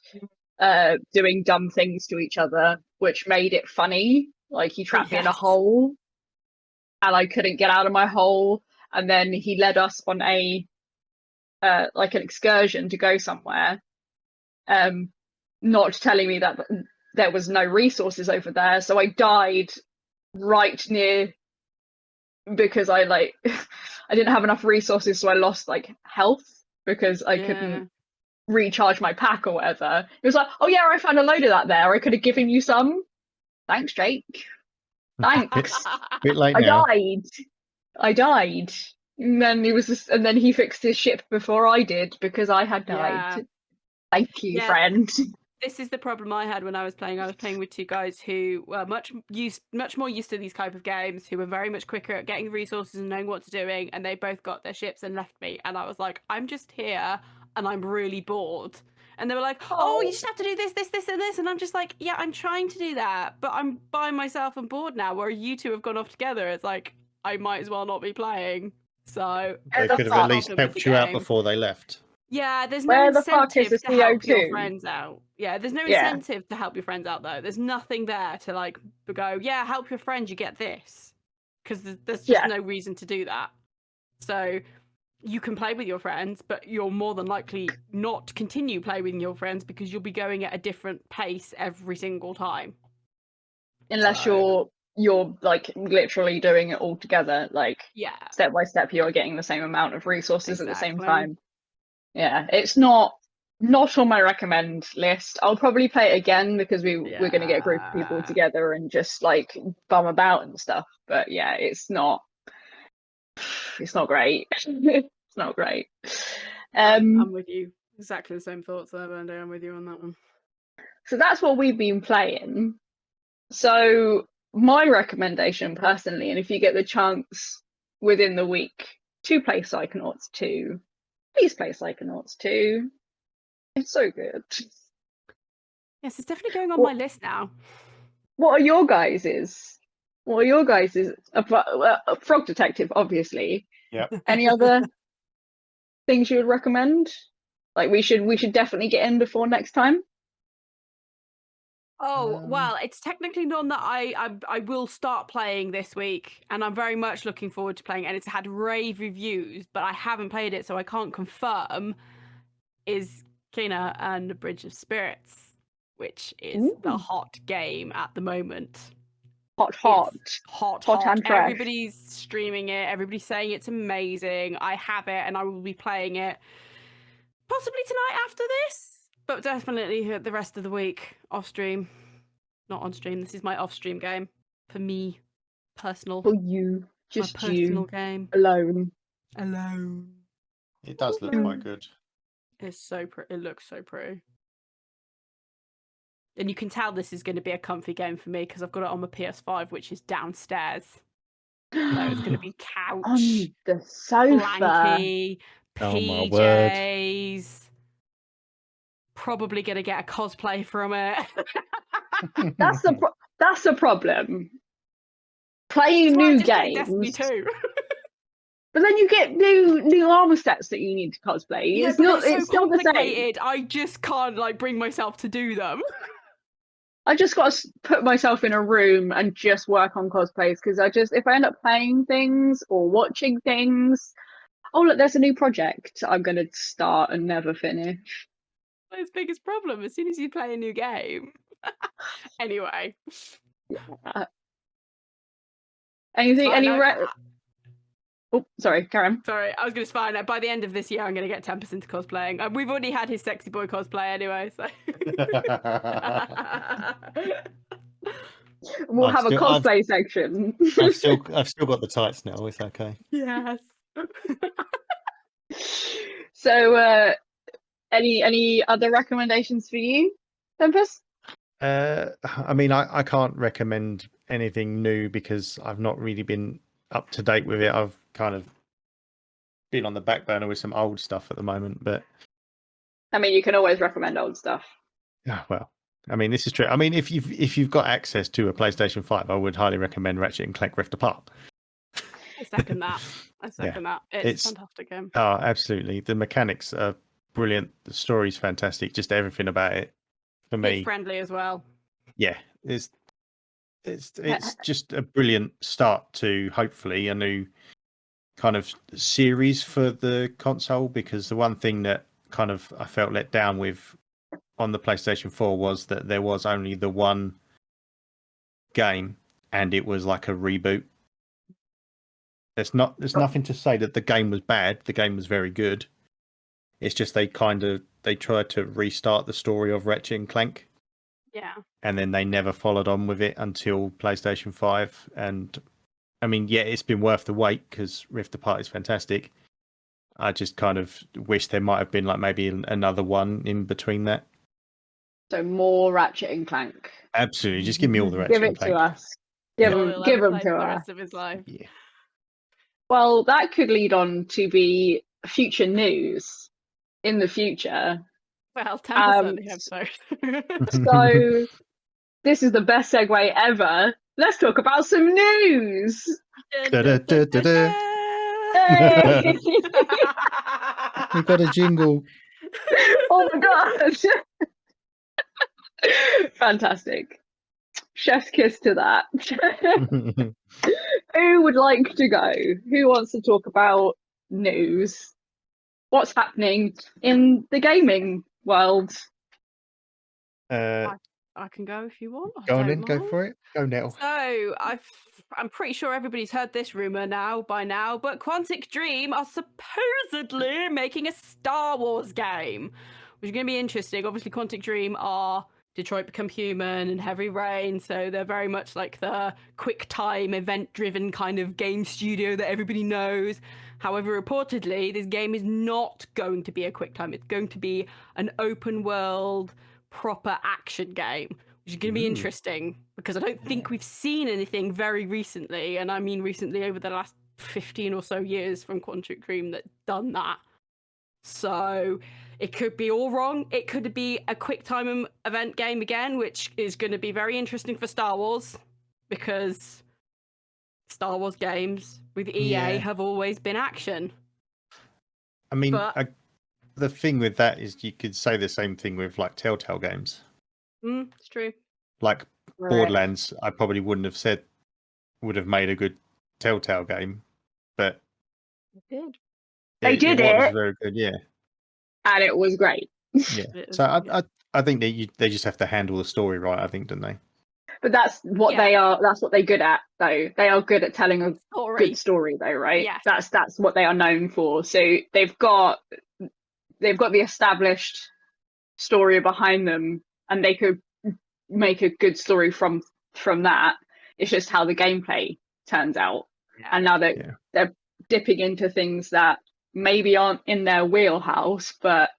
doing dumb things to each other, which made it funny. Like, he trapped me in a Yes. hole and I couldn't get out of my hole, and then he led us on a like an excursion to go somewhere, not telling me that there was no resources over there. So I died right near, because I I didn't have enough resources, so I lost like health because I couldn't recharge my pack or whatever. It was like, oh yeah, I found a load of that there. I could have given you some. Thanks, Jake. Thanks. Bit late I now. died. And then and then he fixed his ship before I did because I had died. Yeah. Thank you, Yeah. friend. This is the problem I had when I was playing. I was playing with two guys who were much more used to these type of games, who were very much quicker at getting resources and knowing what to doing, and they both got their ships and left me. And I was like, I'm just here and I'm really bored. And they were like, oh, you just have to do this, this, this, and this. And I'm just like, yeah, I'm trying to do that, but I'm by myself and bored now, where you two have gone off together. It's like, I might as well not be playing. So They could have at least helped you out before they left. yeah, there's Where no the fuck is incentive the to help your CO2? friends out. Yeah, there's no Yeah. incentive to help your friends out, though. There's nothing there to like go, yeah, help your friend, you get this. Because there's just no reason to do that. So you can play with your friends, but you're more than likely not to continue playing with your friends because you'll be going at a different pace every single time. Unless So- you're like literally doing it all together, like Yeah. step by step, you're getting the same amount of resources at the same Exactly. time. Yeah, it's not on my recommend list. I'll probably play it again because we're going to get a group of people Yeah. together and just like bum about and stuff. But yeah, it's not great. It's not great. I'm with you. Exactly the same thoughts there, Bendy. I'm with you on that one. So that's what we've been playing. So my recommendation personally, and if you get the chance within the week to play Psychonauts 2, please play Psychonauts 2. It's so good. Yes, it's definitely going on my list now. What are your guys's? What are your guys's? Frog Detective, obviously. Yep. Any other things you would recommend? Like we should definitely get in before next time. Oh, well, it's technically none that I will start playing this week, and I'm very much looking forward to playing it, and it's had rave reviews, but I haven't played it, so I can't confirm, is Kena and the Bridge of Spirits, which is the hot game at the moment. Hot. It's hot. and fresh. Everybody's streaming it, everybody's saying it's amazing. I have it, and I will be playing it possibly tonight after this. But definitely the rest of the week off stream. Not on stream. This is my off stream game. For me. Personal. For you. Just my personal you. game. Alone. It does look quite good. It's so pretty. It looks so pretty. And you can tell this is going to be a comfy game for me because I've got it on my PS5, which is downstairs. So it's going to be couch. On the sofa. Blankie. Oh my word. PJs. Probably going to get a cosplay from it. That's the problem. Playing new games. Destiny 2. But then you get new armor sets that you need to cosplay. Yeah, it's but not they're it's so not the same. complicated. I just can't like bring myself to do them. I just got to put myself in a room and just work on cosplays because if I end up playing things or watching things, oh look, there's a new project I'm going to start and never finish. That's the biggest problem. As soon as you play a new game. Anyway. Oh, sorry, Karen. Sorry, I was going to find out by the end of this year I'm going to get Tempest into cosplaying. We've already had his sexy boy cosplay anyway, so. We'll have a cosplay section. I've still got the tights now. It's okay. Yes. So, any other recommendations for you, Tempest? I mean, I can't recommend anything new because I've not really been up to date with it. I've kind of been on the back burner with some old stuff at the moment, but I mean, you can always recommend old stuff. Yeah, well, I mean, this is true. I mean, if you've got access to a PlayStation 5, I would highly recommend Ratchet and Clank Rift Apart. I second that. I second that. It's a fantastic game. Oh, absolutely. The mechanics are brilliant. The story's fantastic. Just everything about it for me. Kid friendly as well. Yeah, it's just a brilliant start to hopefully a new kind of series for the console, because the one thing that kind of I felt let down with on the PlayStation 4 was that there was only the one game and it was like a reboot. There's nothing to say that the game was bad. The game was very good. It's just they tried to restart the story of Ratchet and Clank. Yeah. And then they never followed on with it until PlayStation 5. And I mean, yeah, it's been worth the wait because Rift Apart is fantastic. I just kind of wish there might have been like maybe another one in between that. So more Ratchet and Clank. Absolutely, just give me all the Ratchet Give it and Clank. to us. Give them He'll to play for the us. rest of his life. Yeah. Well, that could lead on to be future news in the future. Well, 10% of the episode. So this is the best segue ever. Let's talk about some news. Da-da-da-da-da. Hey! We've got a jingle. Oh my god! Fantastic. Chef's kiss to that. Who would like to go? Who wants to talk about news? What's happening in the gaming world? I can go if you want. Go on in, go for it. Go now. So I'm pretty sure everybody's heard this rumor by now, but Quantic Dream are supposedly making a Star Wars game, which is going to be interesting. Obviously, Quantic Dream are Detroit Become Human and Heavy Rain, so they're very much like the quick time, event-driven kind of game studio that everybody knows. However, reportedly, this game is not going to be a quick time. It's going to be an open world, proper action game, which is going to be interesting because I don't think we've seen anything very recently, and I mean recently over the last 15 or so years from Quantic Dream that done that. So it could be all wrong. It could be a quick time event game again, which is going to be very interesting for Star Wars because Star Wars games with EA have always been action. I mean, the thing with that is you could say the same thing with like Telltale games. It's true. Like Borderlands, I probably wouldn't have said would have made a good Telltale game, but it did. They did it. It was very good, yeah. And it was great. Yeah. So I think they just have to handle the story right, I think, don't they? But that's what they are. That's what they're good at, though. They are good at telling a good story, though, right? Yes. That's what they are known for. So they've got the established story behind them, and they could make a good story from that. It's just how the gameplay turns out. Yeah. And now they're dipping into things that maybe aren't in their wheelhouse, but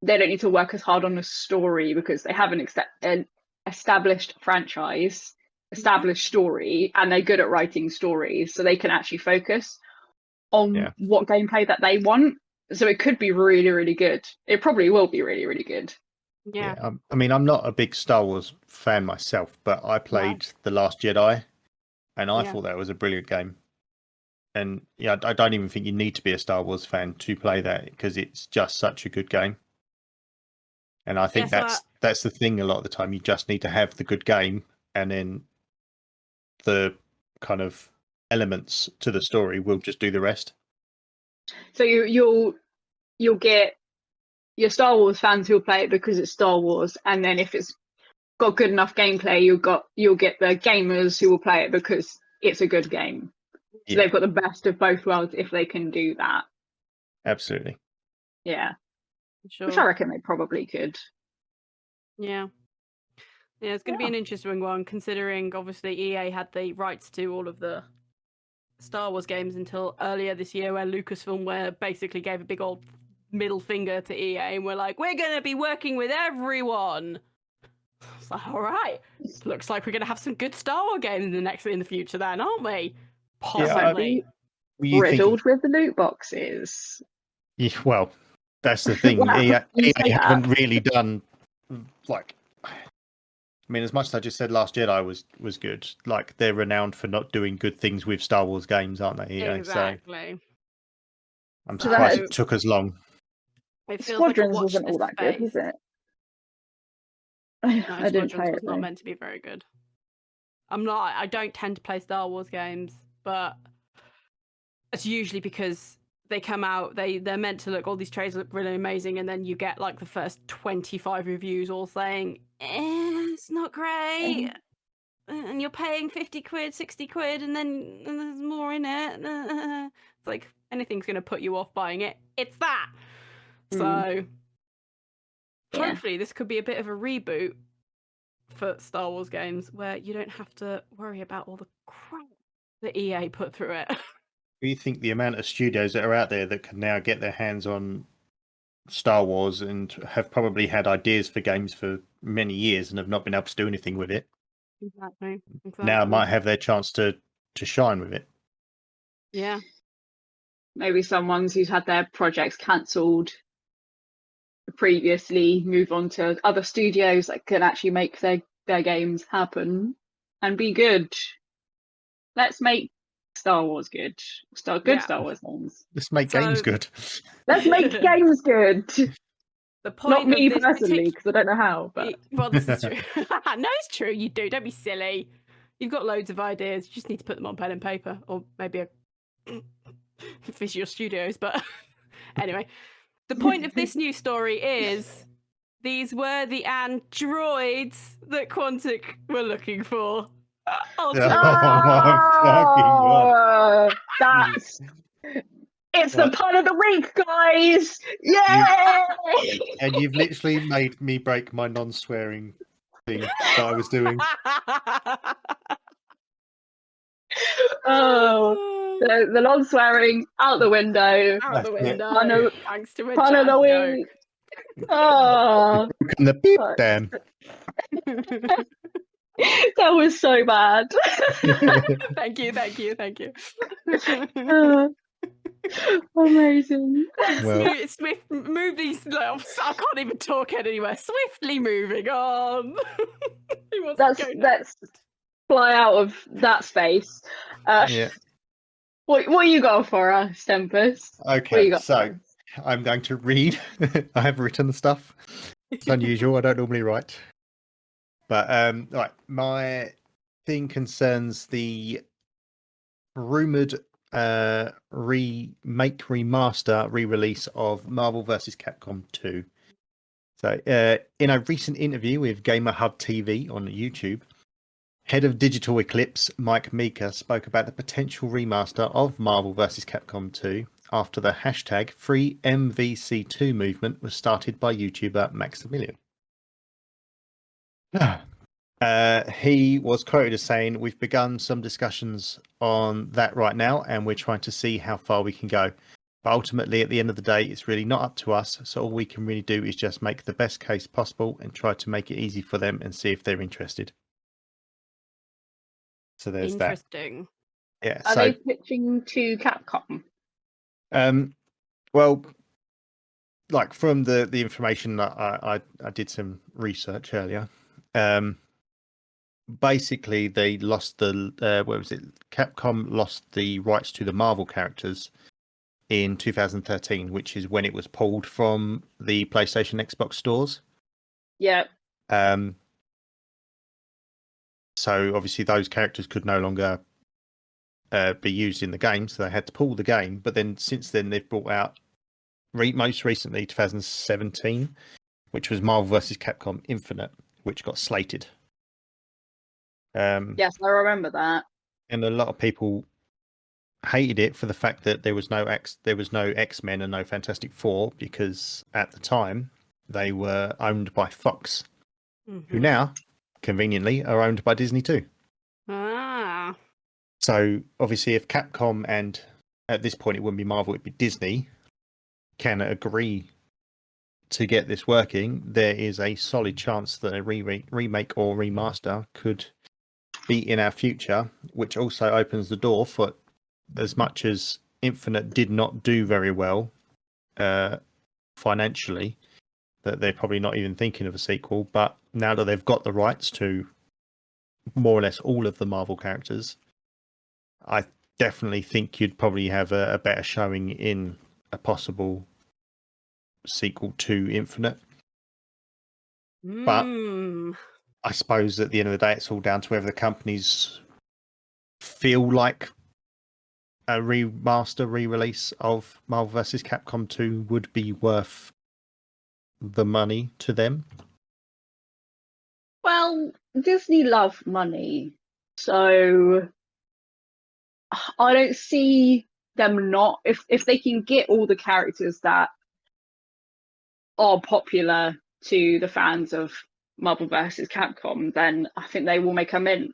they don't need to work as hard on the story because they have an established franchise, established story, and they're good at writing stories, so they can actually focus on what gameplay that they want. So it could be really, really good. It probably will be really, really good. Yeah. I mean, I'm not a big Star Wars fan myself, but I played The Last Jedi, and I thought that was a brilliant game. And I don't even think you need to be a Star Wars fan to play that because it's just such a good game. And I think that's the thing a lot of the time. You just need to have the good game, and then the kind of elements to the story will just do the rest. So you'll get your Star Wars fans who'll play it because it's Star Wars, and then if it's got good enough gameplay, you'll get the gamers who will play it because it's a good game. So they've got the best of both worlds if they can do that. Absolutely. Yeah. Sure. Which I reckon they probably could. Yeah. Yeah, it's going to be an interesting one, considering obviously EA had the rights to all of the Star Wars games until earlier this year, where Lucasfilm basically gave a big old middle finger to EA and were like, we're going to be working with everyone. It's like, all right, looks like we're going to have some good Star Wars games in the future then, aren't we? Possibly. Riddled with the loot boxes. Yeah, well, That's the thing. Wow, you EA say that. haven't really done like. I mean, as much as I just said Last Jedi was good, like they're renowned for not doing good things with Star Wars games, aren't they? EA? Exactly. So I'm So surprised that- it took as long. It feels like a Squadrons watch wasn't this all that good, was space. it? No, I didn't play Squadrons it was not though. meant to be very good. I don't tend to play Star Wars games, but it's usually because they come out, they're meant to look, all these trailers look really amazing, and then you get like the first 25 reviews all saying, it's not great. And you're paying 50 quid, 60 quid, and then there's more in it. It's like anything's going to put you off buying it. It's that. So Yeah. hopefully this could be a bit of a reboot for Star Wars games where you don't have to worry about all the crap that EA put through it. Do you think the amount of studios that are out there that can now get their hands on Star Wars and have probably had ideas for games for many years and have not been able to do anything with it, Exactly. now might have their chance to shine with it? Yeah. Maybe someone who's had their projects cancelled previously move on to other studios that can actually make their games happen and be good. Let's make Star Wars good. Star Wars games. Let's make So- games good. Let's make games good. The point Not me of this personally, because I don't know how. But Well, this is true. No, it's true. You do. Don't be silly. You've got loads of ideas. You just need to put them on pen and paper, or maybe a Visual Studios. But anyway, the point of this news story is these were the androids that Quantic were looking for. Oh my that's it's the What? pun of the week, guys! Yay! And you've literally made me break my non-swearing thing that I was doing. Oh, the non-swearing out the window. Out the That's it. window. Thanks to a Pun of the joke. week. Oh, And the beep Fuck. damn. that was so bad. Thank you. Amazing. Well, Swift, move these. I can't even talk anywhere. Swiftly moving on. Who wants to go next? Let's fly out of that space. yeah. What you got for us, Tempest? What you Okay, got so for us? I'm going to read. I have written the stuff. It's unusual. I don't normally write. But right, my thing concerns the rumored remaster, re-release of Marvel vs. Capcom 2. So, in a recent interview with Gamer Hub TV on YouTube, head of Digital Eclipse Mike Meeker spoke about the potential remaster of Marvel vs. Capcom 2 after the hashtag FreeMVC2 movement was started by YouTuber Maximilian. He was quoted as saying, "We've begun some discussions on that right now, and we're trying to see how far we can go. But ultimately, at the end of the day, it's really not up to us. So all we can really do is just make the best case possible and try to make it easy for them and see if they're interested." So there's that. Interesting. Yeah. Are So, they pitching to Capcom? well, like from the information that I did some research earlier. Basically, they lost the what was it? Capcom lost the rights to the Marvel characters in 2013, which is when it was pulled from the PlayStation Xbox stores. Yeah. So obviously those characters could no longer be used in the game, so they had to pull the game. But then since then they've brought out most recently 2017, which was Marvel vs. Capcom Infinite, which got slated. Yes, I remember that. And a lot of people hated it for the fact that there was no X-Men and no Fantastic Four, because at the time they were owned by Fox, who now conveniently are owned by Disney too. Ah. So obviously if Capcom, and at this point it wouldn't be Marvel, it'd be Disney, can agree to get this working, there is a solid chance that a remake or remaster could be in our future, which also opens the door for, as much as Infinite did not do very well, financially that they're probably not even thinking of a sequel. But now that they've got the rights to more or less all of the Marvel characters, I definitely think you'd probably have a better showing in a possible sequel to Infinite. But I suppose at the end of the day, it's all down to whether the companies feel like a remaster, re-release of Marvel vs. Capcom 2 would be worth the money to them. Well, Disney love money, so I don't see them not, if they can get all the characters that are popular to the fans of Marvel vs. Capcom, then I think they will make a mint.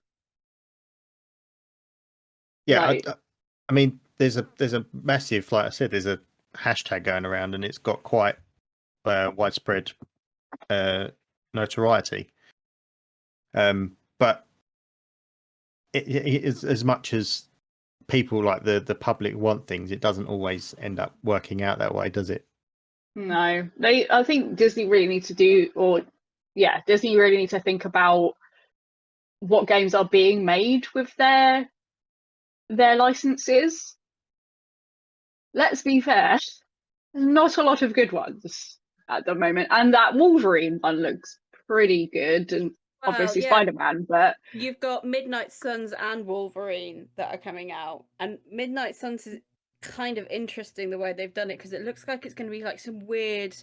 Yeah, Like, I mean, there's a massive, like I said, there's a hashtag going around, and it's got quite widespread notoriety. But it is, as much as people like the public want things, it doesn't always end up working out that way, does it? no, I think Disney really need to Disney really need to think about what games are being made with their licenses. Let's be fair, not a lot of good ones at the moment, and that Wolverine one looks pretty good, and obviously Spider-Man, but you've got Midnight Suns and Wolverine that are coming out, and Midnight Suns is kind of interesting the way they've done it, because it looks like it's going to be like some weird,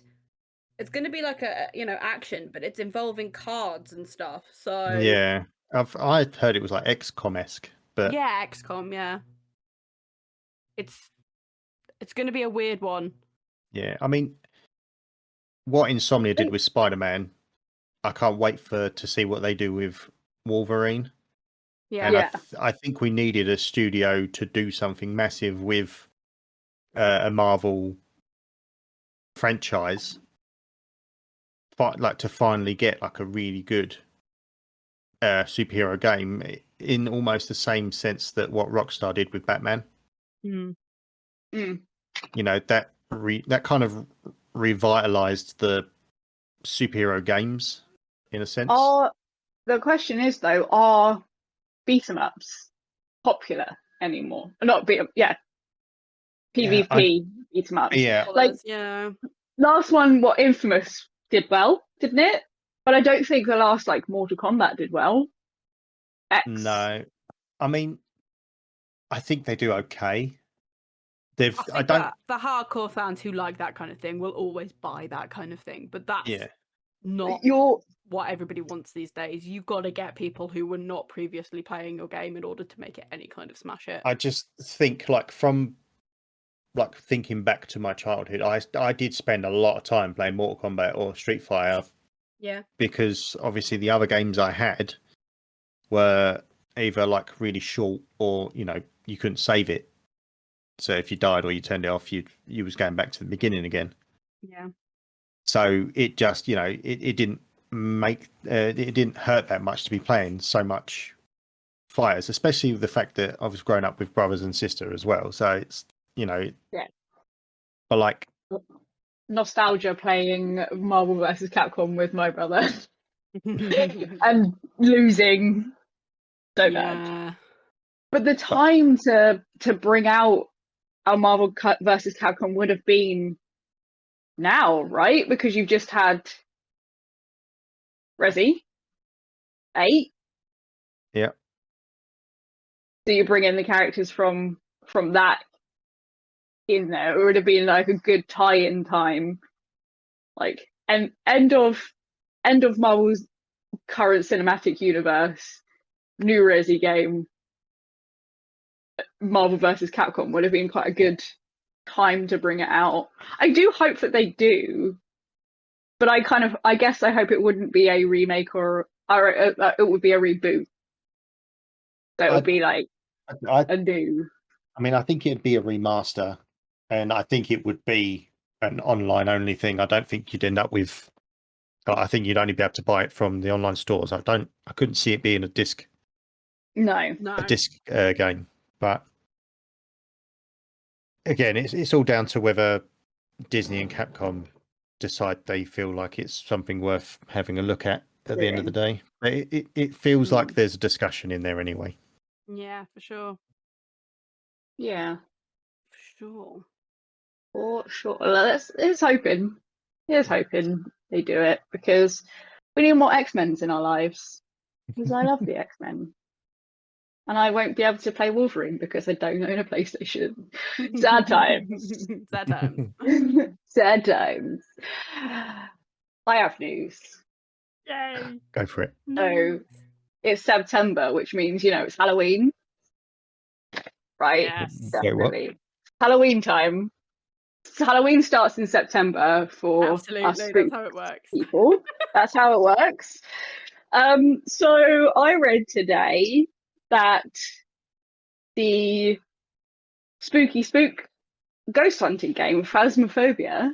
it's going to be like a action, but it's involving cards and stuff. So yeah, I heard it was like XCOM-esque, but yeah, XCOM, yeah, it's going to be a weird one. Yeah, I mean, what Insomnia did with Spider-Man, I can't wait to see what they do with Wolverine. Yeah, And I think we needed a studio to do something massive with a Marvel franchise, like to finally get like a really good superhero game in almost the same sense that what Rockstar did with Batman. Mm. Mm. You know, that kind of revitalized the superhero games in a sense. The question is though, are beat 'em ups popular anymore? Not PvP beat 'em ups. Yeah, Like last one, what Infamous did well, didn't it? But I don't think the last like Mortal Kombat did well. No, I mean, I think they do okay. The hardcore fans who like that kind of thing will always buy that kind of thing, but that's not what everybody wants these days. You've got to get people who were not previously playing your game in order to make it any kind of smash hit. I just think from thinking back to my childhood, I did spend a lot of time playing Mortal Kombat or Street Fighter. Yeah. Because obviously the other games I had were either like really short or, you know, you couldn't save it. So if you died or you turned it off, you was going back to the beginning again. Yeah. So it just, you know, it didn't it didn't hurt that much to be playing so much fighters, especially with the fact that I was growing up with brothers and sister as well. So it's, you know, but like nostalgia playing Marvel vs. Capcom with my brother and losing so bad. But the time to bring out a Marvel vs. Capcom would have been now, right? Because you've just had Resi 8. Yeah. So you bring in the characters from that in there. It would have been like a good tie-in time. Like end of Marvel's current cinematic universe, new Resi game, Marvel vs. Capcom would have been quite a good time to bring it out. I do hope that they do, but I guess I hope it wouldn't be a remake or it would be a reboot. So it would be like a new. I mean, I think it'd be a remaster, and I think it would be an online only thing. I don't think you'd end up with. I think you'd only be able to buy it from the online stores. I couldn't see it being a disc. No. A disc game, but again, it's all down to whether Disney and Capcom decide they feel like it's something worth having a look at the end of the day. But it feels like there's a discussion in there anyway. Yeah, for sure. Yeah, For sure. for sure. Let's hoping. Here's hoping they do it, because we need more X-Men's in our lives. Because I love the X-Men. And I won't be able to play Wolverine because I don't own a PlayStation. Sad times. Sad times. Sad times. I have news. Yay. Go for it. So it's September, which means, it's Halloween. Right? Yes. Wait, what? Definitely. Halloween time. So Halloween starts in September for us Absolutely, that's spook how it works. people. That's how it works. So I read today that the spooky spook ghost hunting game Phasmophobia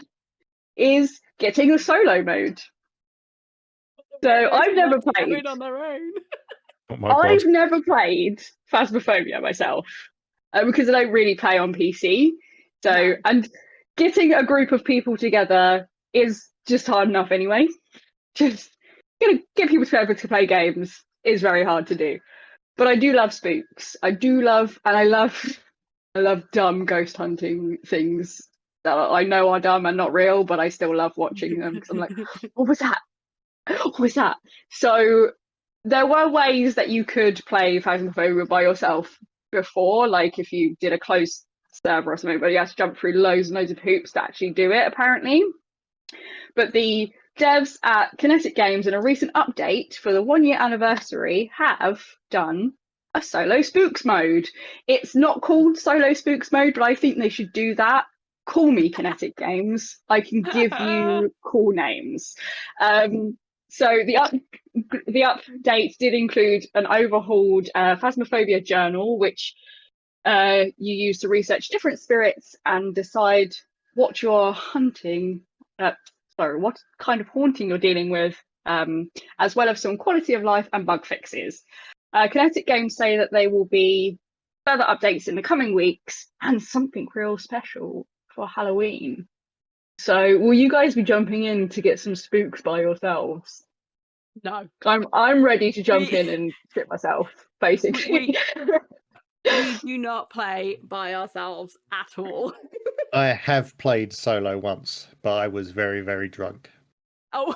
is getting a solo mode. So I've never played. On their own. Oh my I've God. never played Phasmophobia myself because I don't really play on PC. So No. and getting a group of people together is just hard enough anyway. Just get people together to play games is very hard to do. But I do love spooks. I love dumb ghost hunting things that I know are dumb and not real, but I still love watching them because I'm like, what was that? What was that? So there were ways that you could play Phasmophobia by yourself before, like if you did a closed server or something, but you had to jump through loads and loads of hoops to actually do it, apparently. But the devs at Kinetic Games, in a recent update for the 1 year anniversary, have done a solo spooks mode. It's not called solo spooks mode, but I think they should do that. Call me Kinetic Games. I can give you cool names. So the update did include an overhauled Phasmophobia journal, which you use to research different spirits and decide what you're hunting. What kind of haunting you're dealing with, as well as some quality of life and bug fixes. Kinetic Games say that they will be further updates in the coming weeks and something real special for Halloween. So will you guys be jumping in to get some spooks by yourselves? No. I'm ready to jump in and trip myself, basically. We do not play by ourselves at all. I have played solo once, but I was very, very drunk. Oh.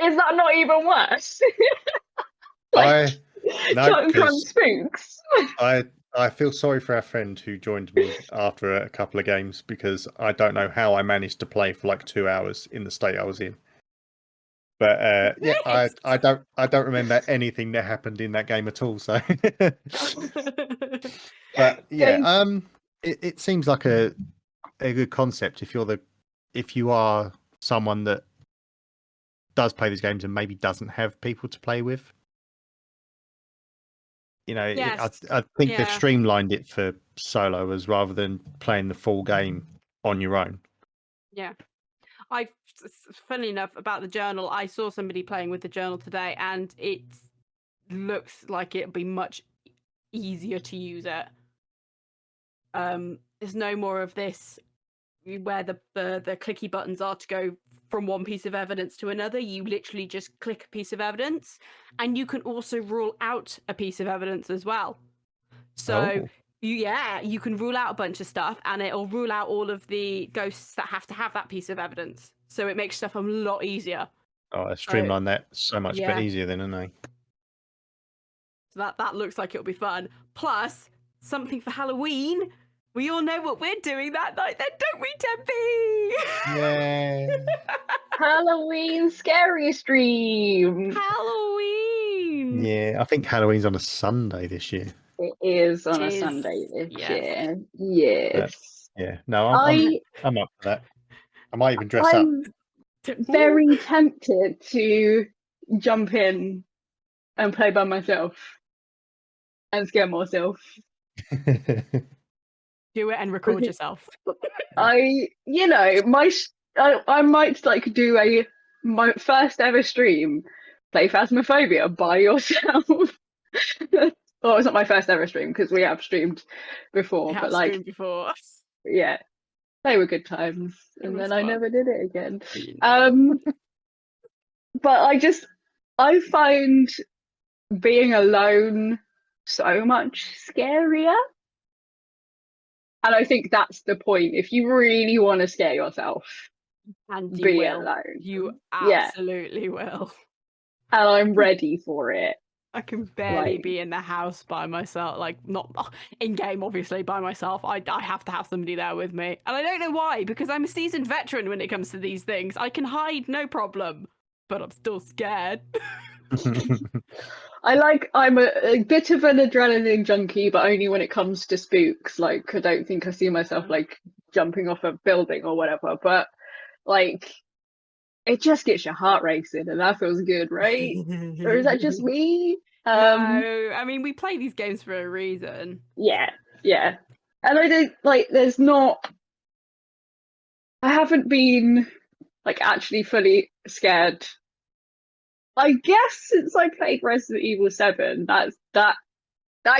Is that not even worse? Drunk spooks. I feel sorry for our friend who joined me after a couple of games, because I don't know how I managed to play for like 2 hours in the state I was in. But yeah, I don't remember anything that happened in that game at all. So, but yeah, it seems like a good concept if you are someone that does play these games and maybe doesn't have people to play with. Yes. I think they've streamlined it for solos rather than playing the full game on your own. Yeah. Funnily enough, about the journal, I saw somebody playing with the journal today, and it looks like it'll be much easier to use it. There's no more of this where the clicky buttons are to go from one piece of evidence to another. You literally just click a piece of evidence, and you can also rule out a piece of evidence as well. So you can rule out a bunch of stuff, and it'll rule out all of the ghosts that have to have that piece of evidence. So it makes stuff a lot easier. Oh, I streamlined that so much bit easier then, isn't it? So that looks like it'll be fun. Plus, something for Halloween. We all know what we're doing that night then, don't we, Tempe? Yeah. Halloween scary stream. Halloween. Yeah, I think Halloween's on a Sunday this year. It is on a Sunday this year. Yes. Yeah. No, I'm up for that. I might even dress up. I'm very tempted to jump in and play by myself and scare myself. Do it and record yourself. I might do my first ever stream, play Phasmophobia by yourself. Well, it's not my first ever stream because we have streamed before, yeah. They were good times, It and was then I fun. never did it again. You know. But I find being alone so much scarier. And I think that's the point. If you really want to scare yourself, And you be will. alone. You Yeah. absolutely will. And I'm ready for it. I can barely Like- be in the house by myself, like not in game, obviously by myself. I have to have somebody there with me, and I don't know why, because I'm a seasoned veteran when it comes to these things. I can hide no problem, but I'm still scared. I'm a bit of an adrenaline junkie, but only when it comes to spooks. Like I don't think I see myself like jumping off a building or whatever, but like it just gets your heart racing and that feels good, right? Or is that just me? No, I mean we play these games for a reason. Yeah. And I don't like I haven't been like actually fully scared. I guess since I played Resident Evil 7, that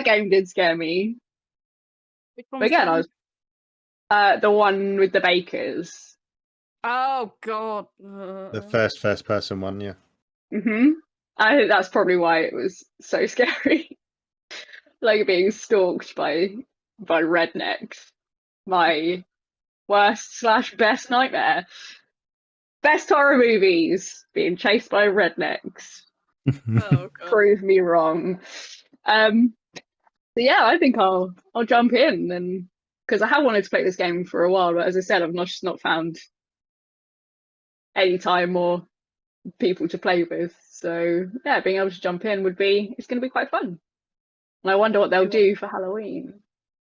game did scare me. Which one But was again, that? I was the one with the bakers. Oh god. The first person one, yeah. I think that's probably why it was so scary. Like being stalked by rednecks. My worst / best nightmare. Best horror movies, being chased by rednecks. Oh god. Prove me wrong. So yeah, I think I'll jump in, and because I have wanted to play this game for a while, but as I said, I've just not found any time or people to play with. So yeah, being able to jump in it's going to be quite fun. And I wonder what they'll do for Halloween.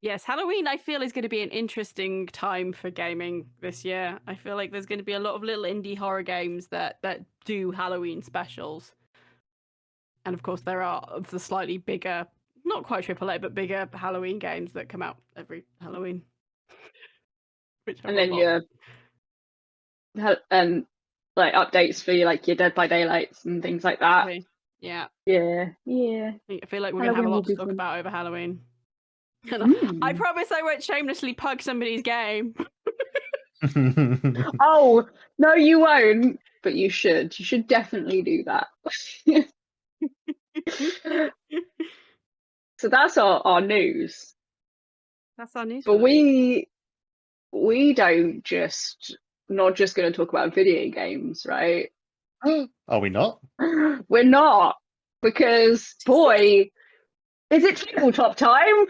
Yes, Halloween I feel is going to be an interesting time for gaming this year. I feel like there's going to be a lot of little indie horror games that do Halloween specials. And of course there are the slightly bigger, not quite AAA, but bigger Halloween games that come out every Halloween. And then and like updates for like your Dead by Daylights and things like that. Yeah. I feel like we're going to have a lot to talk about over Halloween. I promise I won't shamelessly pug somebody's game. Oh, no, you won't. But you should. You should definitely do that. So that's our news. That's our news. But we don't not just going to talk about video games, right? Are we not? We're not. Because, boy, is it tabletop time?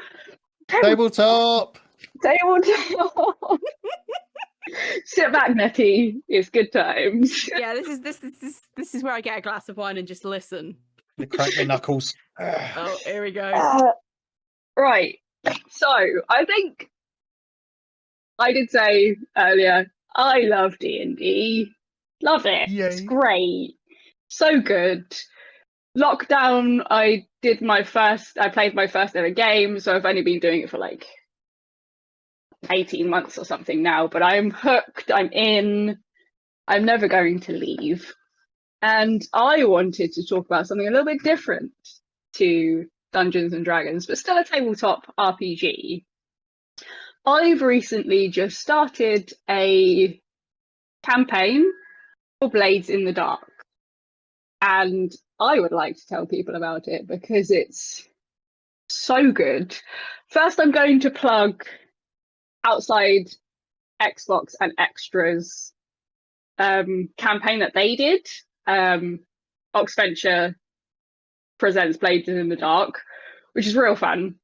Tabletop! Tabletop! Sit back, Nettie. It's good times. Yeah, this is where I get a glass of wine and just listen. You crack my knuckles. Oh, here we go. Right. So I think I did say earlier, I love D&D. Love it. Yay. It's great. So good. Lockdown, I played my first ever game, so I've only been doing it for like 18 months or something now, but I'm hooked, I'm in, I'm never going to leave. And I wanted to talk about something a little bit different to Dungeons and Dragons, but still a tabletop RPG. I've recently just started a campaign for Blades in the Dark. And I would like to tell people about it because it's so good. First, I'm going to plug Outside Xbox and Extras campaign that they did. Oxventure presents Blades in the Dark, which is real fun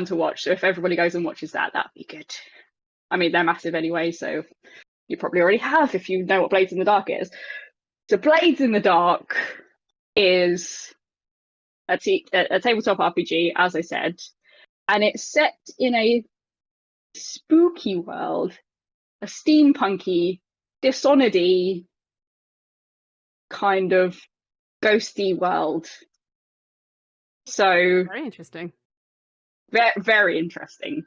to watch. So if everybody goes and watches that, that'd be good. I mean, they're massive anyway, so you probably already have if you know what Blades in the Dark is. So Blades in the Dark is a tabletop RPG, as I said, and it's set in a spooky world, a steampunky, Dishonored-y kind of ghosty world. So Very interesting. Very interesting.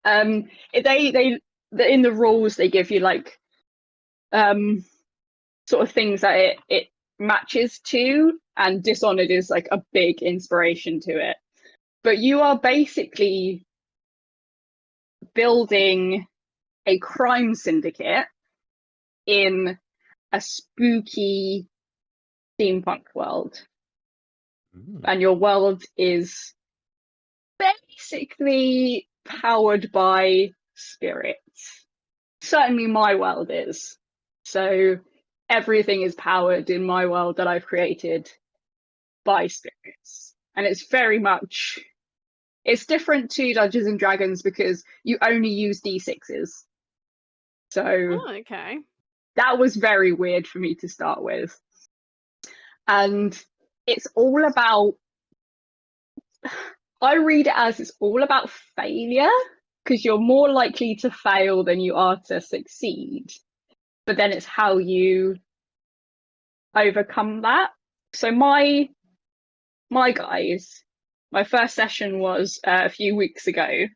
They in the rules they give you like sort of things that it matches to, and Dishonored is like a big inspiration to it. But you are basically building a crime syndicate in a spooky steampunk world. And your world is basically powered by spirits. Certainly my world is. So everything is powered in my world that I've created by spirits. And it's very much, it's different to Dungeons and Dragons because you only use D6s. So Oh, okay. that was very weird for me to start with. And it's all about, I read it as it's all about failure, because you're more likely to fail than you are to succeed. But then it's how you overcome that. So my guys, my first session was a few weeks ago,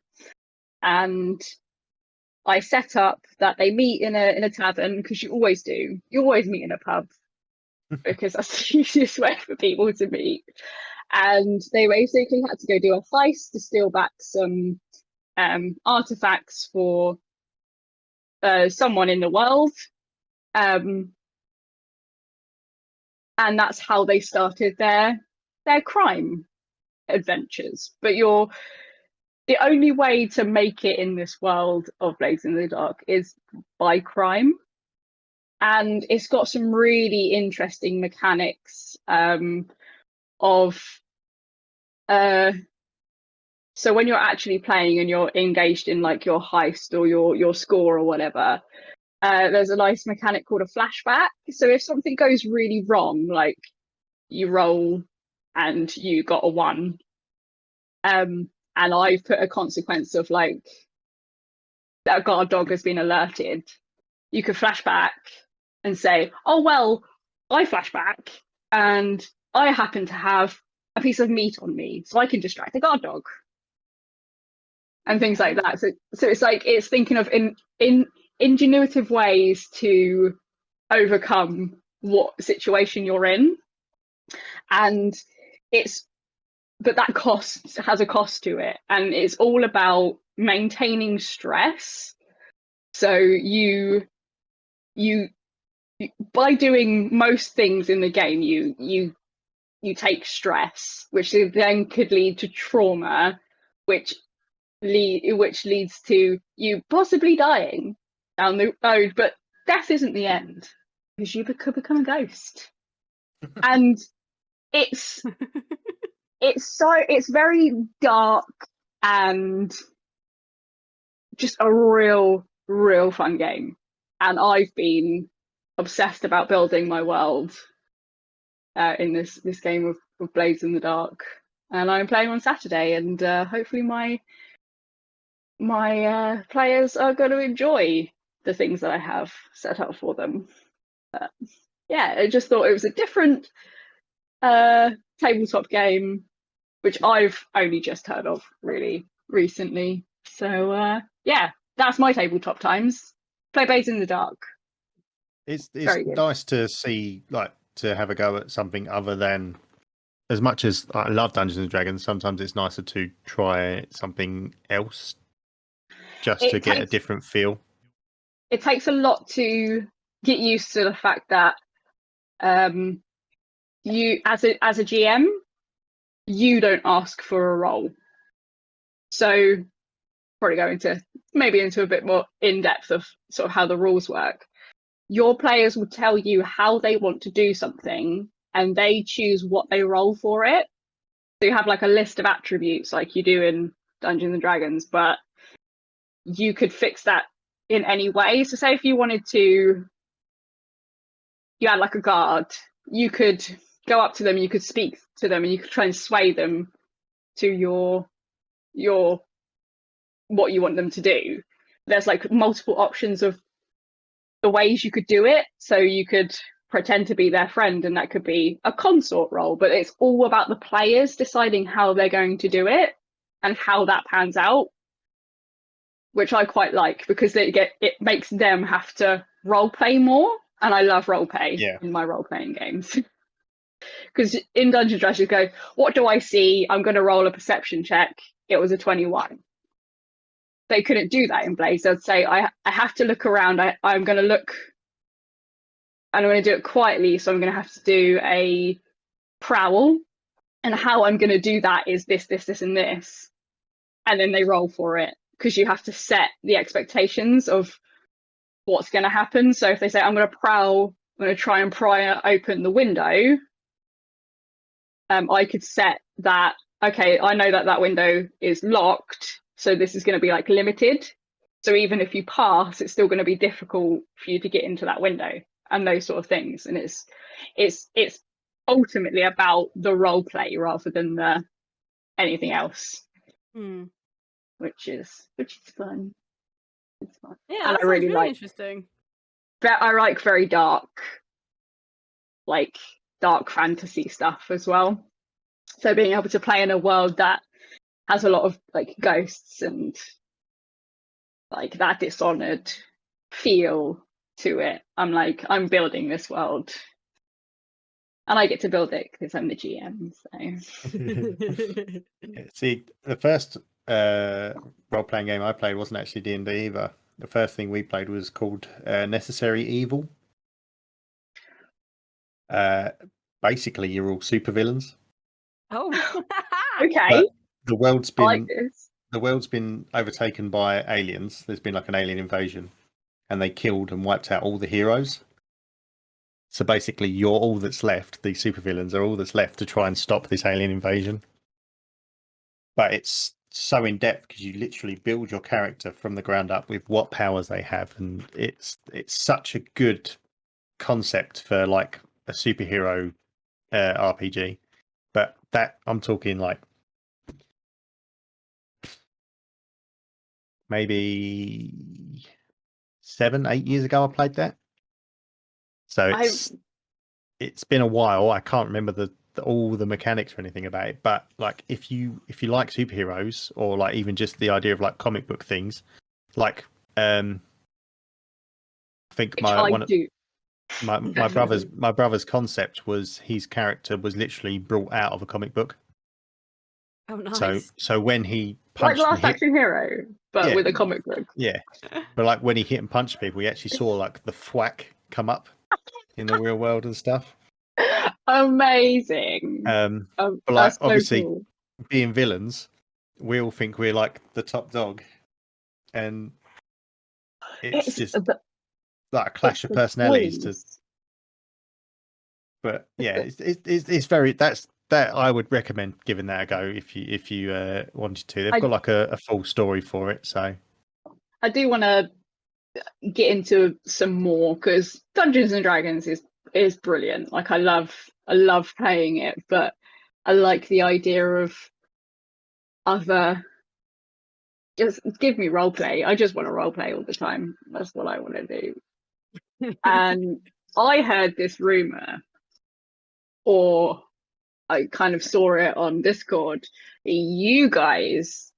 and I set up that they meet in a tavern, because you always do. You always meet in a pub because that's the easiest way for people to meet. And they basically had to go do a heist to steal back some artifacts for someone in the world. And that's how they started their crime adventures. But the only way to make it in this world of Blades in the Dark is by crime. And it's got some really interesting mechanics of so when you're actually playing and you're engaged in like your heist or your score or whatever, there's a nice mechanic called a flashback. So if something goes really wrong, like you roll and you got a 1, and I've put a consequence of like that guard dog has been alerted, you could flash back and say, oh well, I flash back and I happen to have a piece of meat on me, so I can distract the guard dog. And things like that. So it's like it's thinking of in ingenuitive ways to overcome what situation you're in. And but that has a cost to it, and it's all about maintaining stress. So you by doing most things in the game, you take stress, which then could lead to trauma, which leads to you possibly dying down the road. But death isn't the end, because you could become a ghost. And it's very dark and just a real fun game. And I've been obsessed about building my world in this game of Blades in the Dark, and I'm playing on Saturday, and hopefully my players are going to enjoy the things that I have set up for them. Yeah, I just thought it was a different tabletop game, which I've only just heard of really recently. So yeah, that's my tabletop times. Play Blades in the Dark. It's nice to see, like, to have a go at something other than, as much as I love Dungeons and Dragons, sometimes it's nicer to try something else just to get a different feel. It takes a lot to get used to the fact that you, as a GM, you don't ask for a role. So probably go into a bit more in depth of sort of how the rules work. Your players will tell you how they want to do something, and they choose what they roll for it. So you have like a list of attributes like you do in Dungeons and Dragons, but you could fix that in any way. So say if you wanted to, you had like a guard, you could go up to them, you could speak to them, and you could try and sway them to your what you want them to do. There's like multiple options of the ways you could do it. So you could pretend to be their friend, and that could be a consort role, but it's all about the players deciding how they're going to do it and how that pans out, which I quite like, because it makes them have to role play more, and I love role play in my role playing games. Because in Dungeons & Dragons you go, what do I see? I'm going to roll a perception check. It was a 21. they couldn't do that in Blaze. They'd say, I have to look around. I'm going to look, and I'm going to do it quietly. So I'm going to have to do a prowl. And how I'm going to do that is this, this, this, and this. And then they roll for it, because you have to set the expectations of what's going to happen. So if they say, I'm going to prowl, I'm going to try and pry open the window, I could set that, okay, I know that that window is locked, so this is going to be like limited. So even if you pass, it's still going to be difficult for you to get into that window, and those sort of things. And it's ultimately about the role play rather than anything else, which is fun. It's fun. Yeah, and that I really sounds like. interesting. I like very dark fantasy stuff as well. So being able to play in a world that has a lot of like ghosts and like that Dishonored feel to it, I'm like, I'm building this world, and I get to build it because I'm the GM. So See, the first role-playing game I played wasn't actually D&D either. The first thing we played was called Necessary Evil. Basically, you're all supervillains. Oh, okay, The world's I like been this. overtaken by aliens. There's been like an alien invasion, and they killed and wiped out all the heroes. So basically, you're all that's left. The supervillains are all that's left to try and stop this alien invasion. But it's so in depth because you literally build your character from the ground up with what powers they have, and it's such a good concept for like a superhero RPG. But that I'm talking like maybe 7-8 years ago I played that. So it's been a while. I can't remember all the mechanics or anything about it, but like if you like superheroes, or like even just the idea of like comic book things, like I think my brother's concept was his character was literally brought out of a comic book. oh, nice. So when he like punched and Last hit, Action Hero, but with a comic book. yeah, but like when he hit and punched people, he actually saw like the thwack come up in the real world and stuff. Amazing. But like That's so obviously cool. being villains, we all think we're like the top dog, and it's just like a clash of personalities. But yeah, it's very that I would recommend giving that a go if you wanted to. They've got like a full story for it, so I do want to get into some more, because Dungeons and Dragons is brilliant. Like I love playing it, but I like the idea of other. Just give me role play. I just want to role play all the time. That's what I want to do. And I heard this rumor, or I kind of saw it on Discord. You guys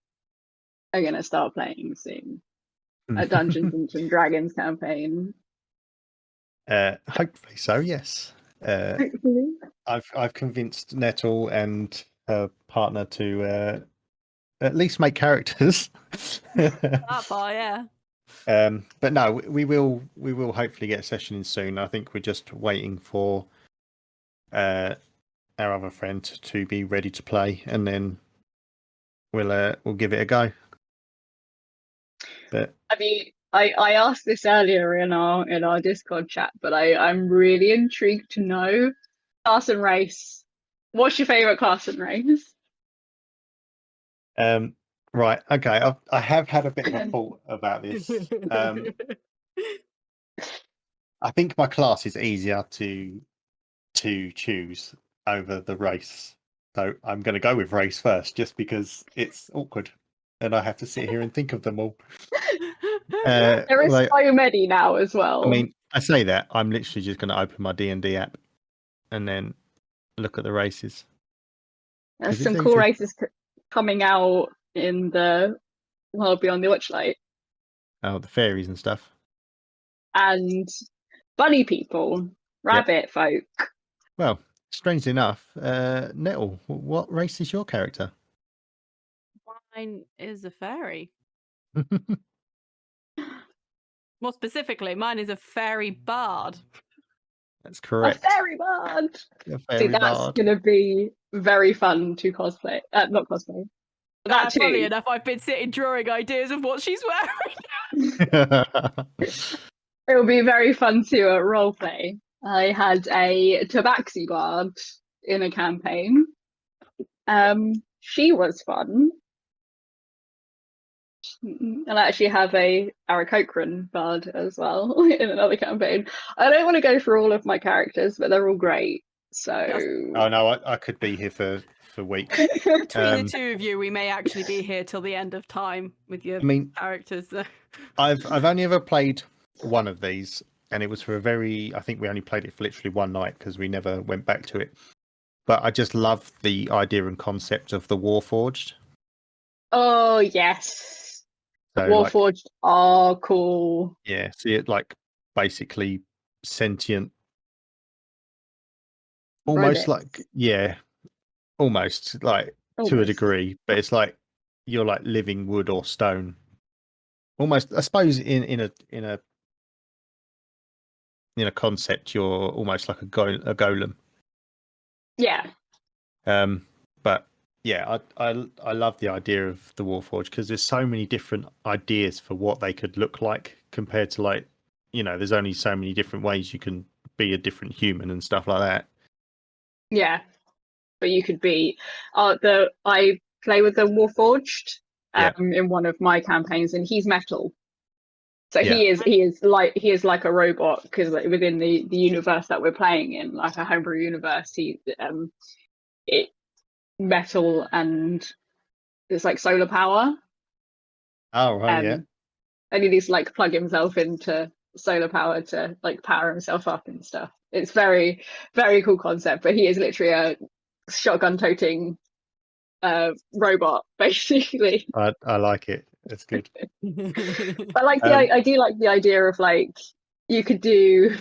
are gonna start playing soon a Dungeons and Dragons campaign. hopefully so. Yes. Hopefully. I've convinced Nettle and her partner to at least make characters. That far, yeah. But no, we will hopefully get a session in soon. I think we're just waiting for our other friend to be ready to play, and then we'll give it a go. But I mean, I asked this earlier in our Discord chat, but I'm really intrigued to know class and race. What's your favorite class and race? right, okay. I have had a bit of a thought about this. I think my class is easier to choose over the race, so I'm going to go with race first, just because it's awkward and I have to sit here and think of them all. There is so many now as well. I mean, I say that I'm literally just going to open my D&D app and then look at the races. There's some cool races coming out in the World Beyond the Witchlight. Oh, the fairies and stuff. And bunny people, rabbit folk. Well, strangely enough, Nettle, what race is your character? Mine is a fairy. More specifically, mine is a fairy bard. That's A correct. fairy bard. A See, fairy that's bard. gonna be very fun to cosplay. Not cosplay. That Funny too. enough, I've been sitting drawing ideas of what she's wearing. It will be very fun to roleplay. I had a tabaxi bard in a campaign. She was fun. And I actually have a Aarakocra bard as well in another campaign. I don't want to go through all of my characters, but they're all great. So Oh no, I could be here for weeks. Between the two of you, we may actually be here till the end of time with your characters. I've only ever played one of these, and it was for I think we only played it for literally one night because we never went back to it. But I just love the idea and concept of the Warforged. Oh yes. So, Warforged are cool. Yeah, see it like basically sentient, almost robots. almost like to a degree, but it's like you're like living wood or stone. Almost, I suppose in a concept, you're almost like a golem. Yeah. But yeah, I love the idea of the Warforged because there's so many different ideas for what they could look like compared to like, there's only so many different ways you can be a different human and stuff like that. Yeah. But you could be I play with the Warforged in one of my campaigns, and he's metal. So he is like a robot because within the universe that we're playing in, like a homebrew universe, it metal and it's like solar power. Oh right, yeah. And he needs to like plug himself into solar power to like power himself up and stuff. It's very, very cool concept, but he is literally a shotgun toting robot, basically. I like it. It's good. But like I do like the idea of like you could do.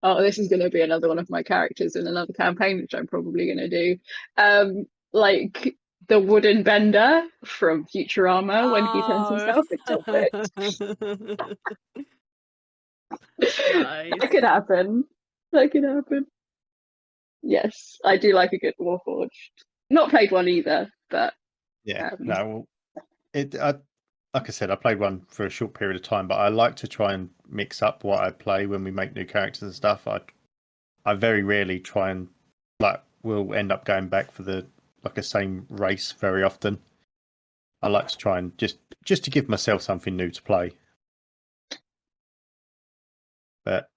Oh, this is going to be another one of my characters in another campaign, which I'm probably going to do. Like the wooden bender from Futurama when he turns himself into wood. Nice. That could happen. That could happen. Yes, I do like a good Warforged. Not played one either, but yeah, no. Like I said, I played one for a short period of time, but I like to try and mix up what I play when we make new characters and stuff. I very rarely try and we'll end up going back for the same race very often. I like to try and just to give myself something new to play. But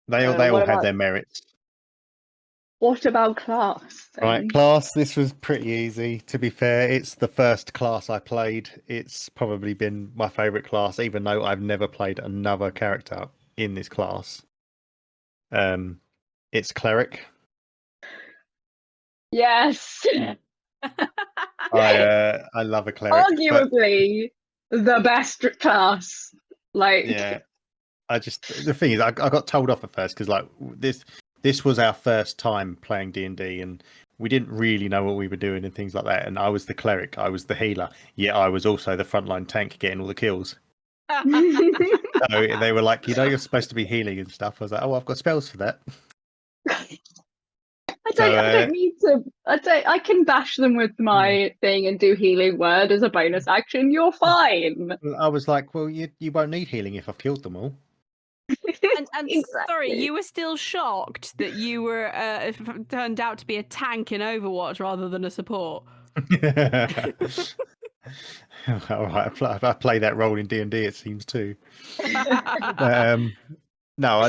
they all have their merits. What about class? Then? Right, class. This was pretty easy. To be fair, it's the first class I played. It's probably been my favourite class, even though I've never played another character in this class. It's Cleric. Yes. I love a Cleric. Arguably the best class. Yeah. The thing is, I got told off at first because this was our first time playing D&D, and we didn't really know what we were doing and things like that. And I was the cleric, I was the healer, yet I was also the frontline tank getting all the kills. So they were like, you're supposed to be healing and stuff. I was like, oh, I've got spells for that. I don't need to. I can bash them with my thing and do healing word as a bonus action. You're fine. I was like, well, you won't need healing if I've killed them all. And exactly. Sorry, you were still shocked that you were turned out to be a tank in Overwatch rather than a support. All right, I play that role in D&D. It seems too. No,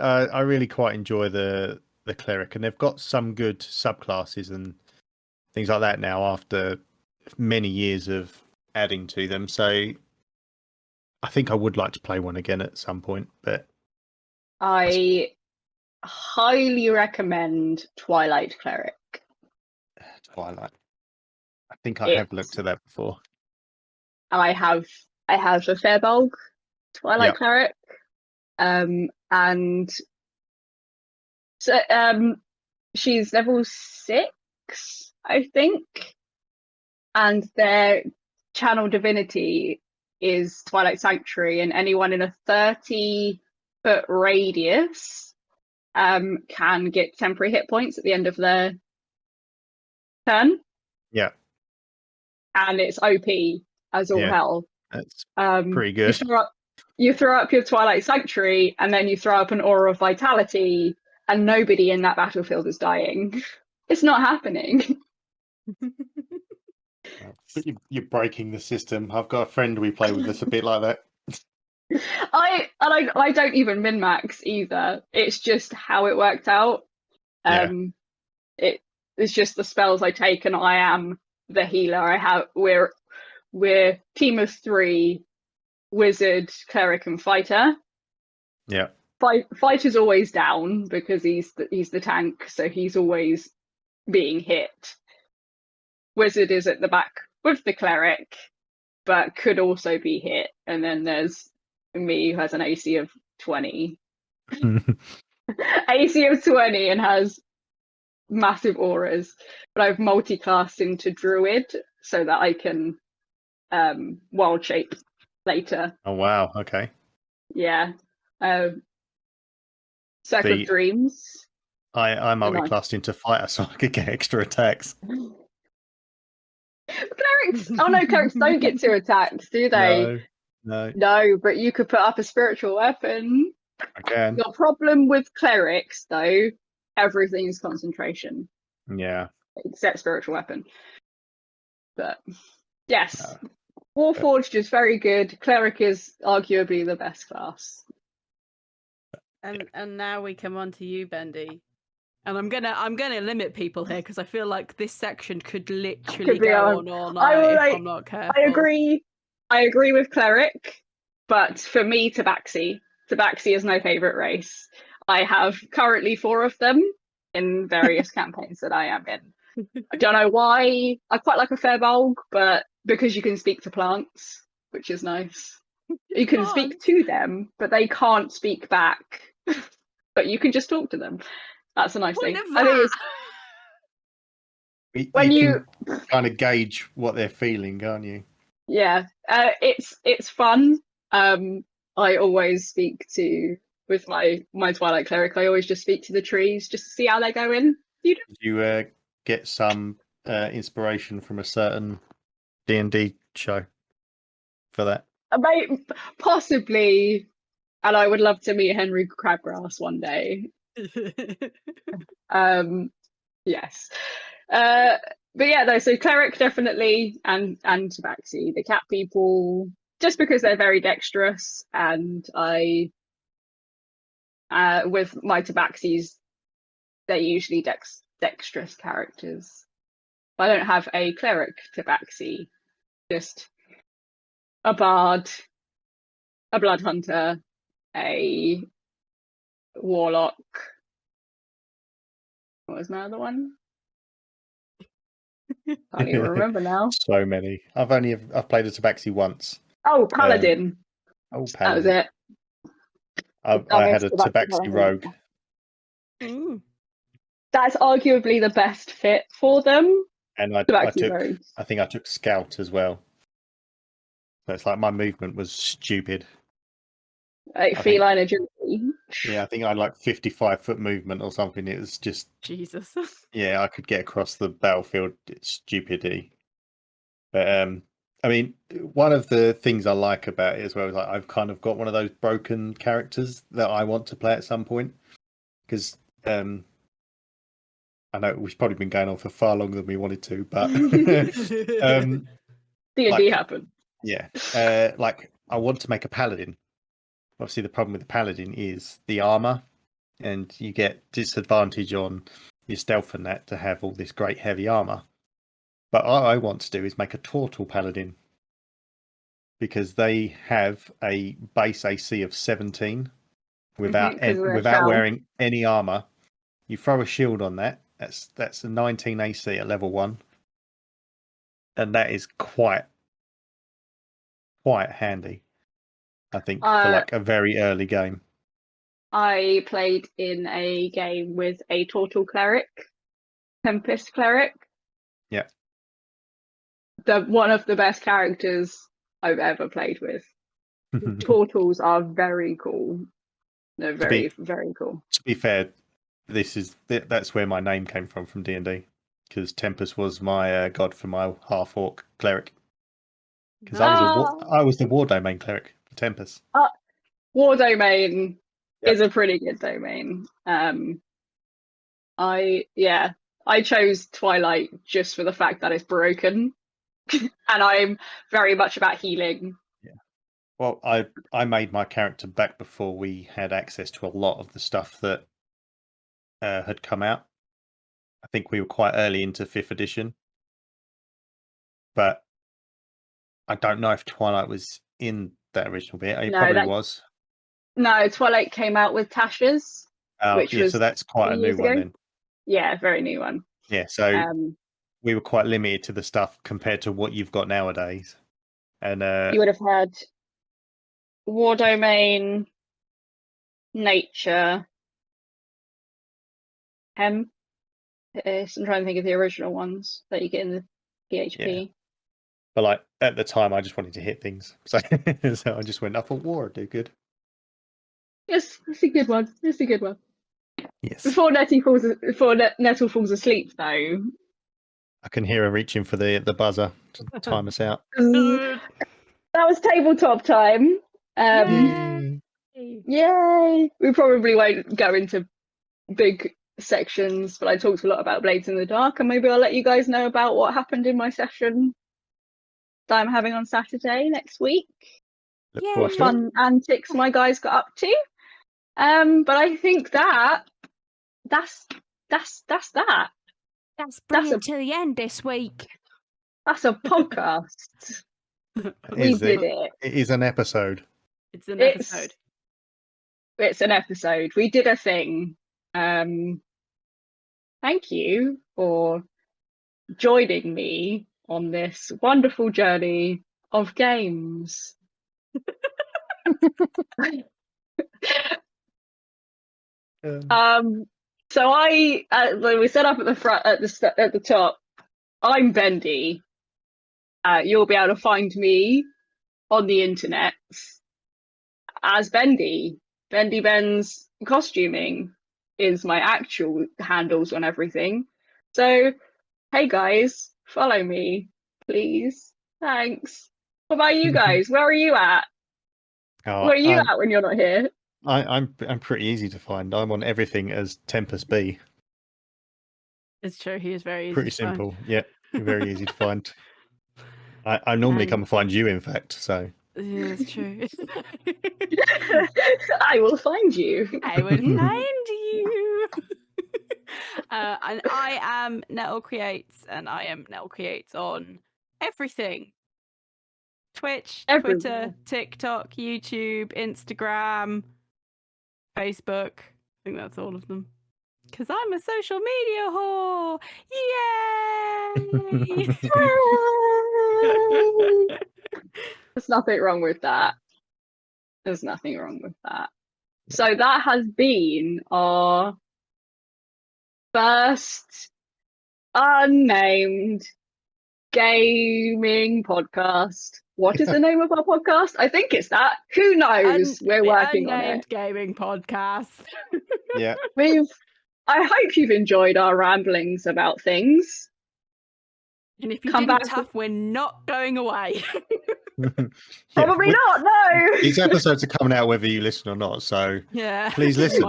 I really quite enjoy the cleric, and they've got some good subclasses and things like that now after many years of adding to them. So I think I would like to play one again at some point, but I highly recommend Twilight Cleric. Twilight. I think I have looked at that before. I have a Fairbulg Twilight Cleric. And so she's level 6, I think. And they're channel divinity is Twilight Sanctuary, and anyone in a 30-foot radius can get temporary hit points at the end of their turn. Yeah. And it's OP as all hell. That's pretty good. You throw up your Twilight Sanctuary, and then you throw up an Aura of Vitality, and nobody in that battlefield is dying. It's not happening. But you're breaking the system. I've got a friend we play with that's a bit like that. I don't even min-max either. It's just how it worked out. It's just the spells I take, and I am the healer. We're team of 3, wizard, cleric, and fighter. Yeah. Fighter's always down because he's the tank, so he's always being hit. Wizard is at the back with the cleric, but could also be hit. And then there's me, who has an AC of 20. AC of 20 and has massive auras. But I've multi-classed into druid so that I can wild shape later. Oh wow, okay. Yeah. Circle of Dreams. I multi-classed into fighter so I could get extra attacks. Clerics don't get 2 attacks, do they? No, but you could put up a spiritual weapon. I can. The problem with clerics, though, everything is concentration. Yeah. Except spiritual weapon. But yes, Warforged is very good. Cleric is arguably the best class. And now we come on to you, Bendy. And I'm gonna limit people here because I feel like this section could literally go on all night if I'm not careful. I agree with Cleric, but for me, Tabaxi is my favourite race. I have currently 4 of them in various campaigns that I am in. I don't know why. I quite like a Firbolg, but because you can speak to plants, which is nice. You can speak to them, but they can't speak back. But you can just talk to them. That's a nice thing. I think it's when you can kind of gauge what they're feeling, can't you? Yeah, it's fun. I always speak with my Twilight Cleric. I always just speak to the trees just to see how they're going. Did you get some inspiration from a certain D&D show for that? Possibly, and I would love to meet Henry Crabgrass one day. Yes. But yeah, though, so Cleric definitely, and Tabaxi, the cat people, just because they're very dexterous, and I, with my Tabaxis, they're usually dexterous characters. I don't have a Cleric Tabaxi, just a Bard, a Blood Hunter, a Warlock. What was my other one? Can't even remember now. So many. I've played a Tabaxi once. Oh, Paladin. Paladin. That was it. I had a Tabaxi Rogue. That's arguably the best fit for them. And I think I took Scout as well. So it's like my movement was stupid. Feline agility. Yeah, I think I had like 55-foot movement or something. It was just Jesus. Yeah, I could get across the battlefield. It's stupidity. But I mean, one of the things I like about it as well is like I've kind of got one of those broken characters that I want to play at some point. Because I know we've probably been going on for far longer than we wanted to, but D&D happened. Yeah, like I want to make a paladin. Obviously, the problem with the paladin is the armor, and you get disadvantage on your stealth and that to have all this great heavy armor. But what I want to do is make a Tortle paladin because they have a base AC of 17 without wearing any armor. You throw a shield on that. That's a 19 AC at level 1, and that is quite handy. I think for like a very early game. I played in a game with a Tortle Cleric, Tempest Cleric. Yeah. one of the best characters I've ever played with. Turtles are very cool. They're very, very cool. To be fair, that's where my name came from D&D, because Tempest was my god for my half-orc cleric. Because I was the war domain cleric for Tempest. War domain is a pretty good domain. I chose Twilight just for the fact that it's broken, and I'm very much about healing. Yeah. Well, I made my character back before we had access to a lot of the stuff that had come out. I think we were quite early into 5th edition, but I don't know if Twilight was in that original bit. It probably was. No, Twilight came out with Tasha's. Which was so that's quite a new one then. Yeah, very new one. Yeah, so we were quite limited to the stuff compared to what you've got nowadays. And you would have had War Domain, Nature, Hem. I'm trying to think of the original ones that you get in the PHP. Yeah. But like at the time, I just wanted to hit things, so so I just went. I thought War would do good. Yes, that's a good one. That's a good one. Yes. Before Nettle falls asleep, though, I can hear her reaching for the buzzer to time us out. that was tabletop time. Yay! We probably won't go into big sections, but I talked a lot about Blades in the Dark, and maybe I'll let you guys know about what happened in my session that I'm having on Saturday next week. What fun antics my guys got up to. But I think that's that. That's bringing to the end this week. That's a podcast. We did it. It is an episode. It's an episode. It's an episode. We did a thing. Thank you for joining me on this wonderful journey of games. So we set up at the front at the top. I'm Bendy. You'll be able to find me on the internet as Bendy. Bendy Ben's costuming is my actual handles on everything. So, hey guys, follow me, please. Thanks. What about you guys? Where are you at? Where are you at when you're not here? I'm pretty easy to find. I'm on everything as Tempest B. It's true. He is very easy. Pretty simple. Yeah, very easy to find. I normally come and find you, in fact. So yeah, it's true. I will find you. I will find you. And I am Nettle Creates, and I am Nettle Creates on everything. Twitch, Twitter, TikTok, YouTube, Instagram, Facebook. I think that's all of them. Because I'm a social media whore. Yay! There's nothing wrong with that. There's nothing wrong with that. So that has been our first unnamed gaming podcast. What is the name of our podcast? I think it's that. Who knows? We're working on it. Gaming podcast. Yeah. I hope you've enjoyed our ramblings about things. And if you didn't, tough, we're not going away. Probably not, no. These episodes are coming out whether you listen or not, so please listen.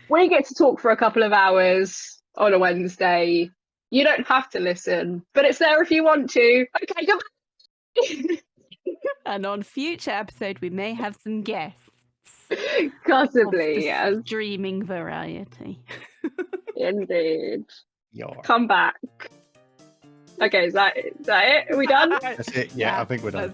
We get to talk for a couple of hours on a Wednesday. You don't have to listen, but it's there if you want to. Okay, goodbye. And on future episode, we may have some guests. Possibly, yes. Streaming variety. Indeed. Yeah. Come back. Okay, is that it? Are we done? That's it. Yeah, I think we're done.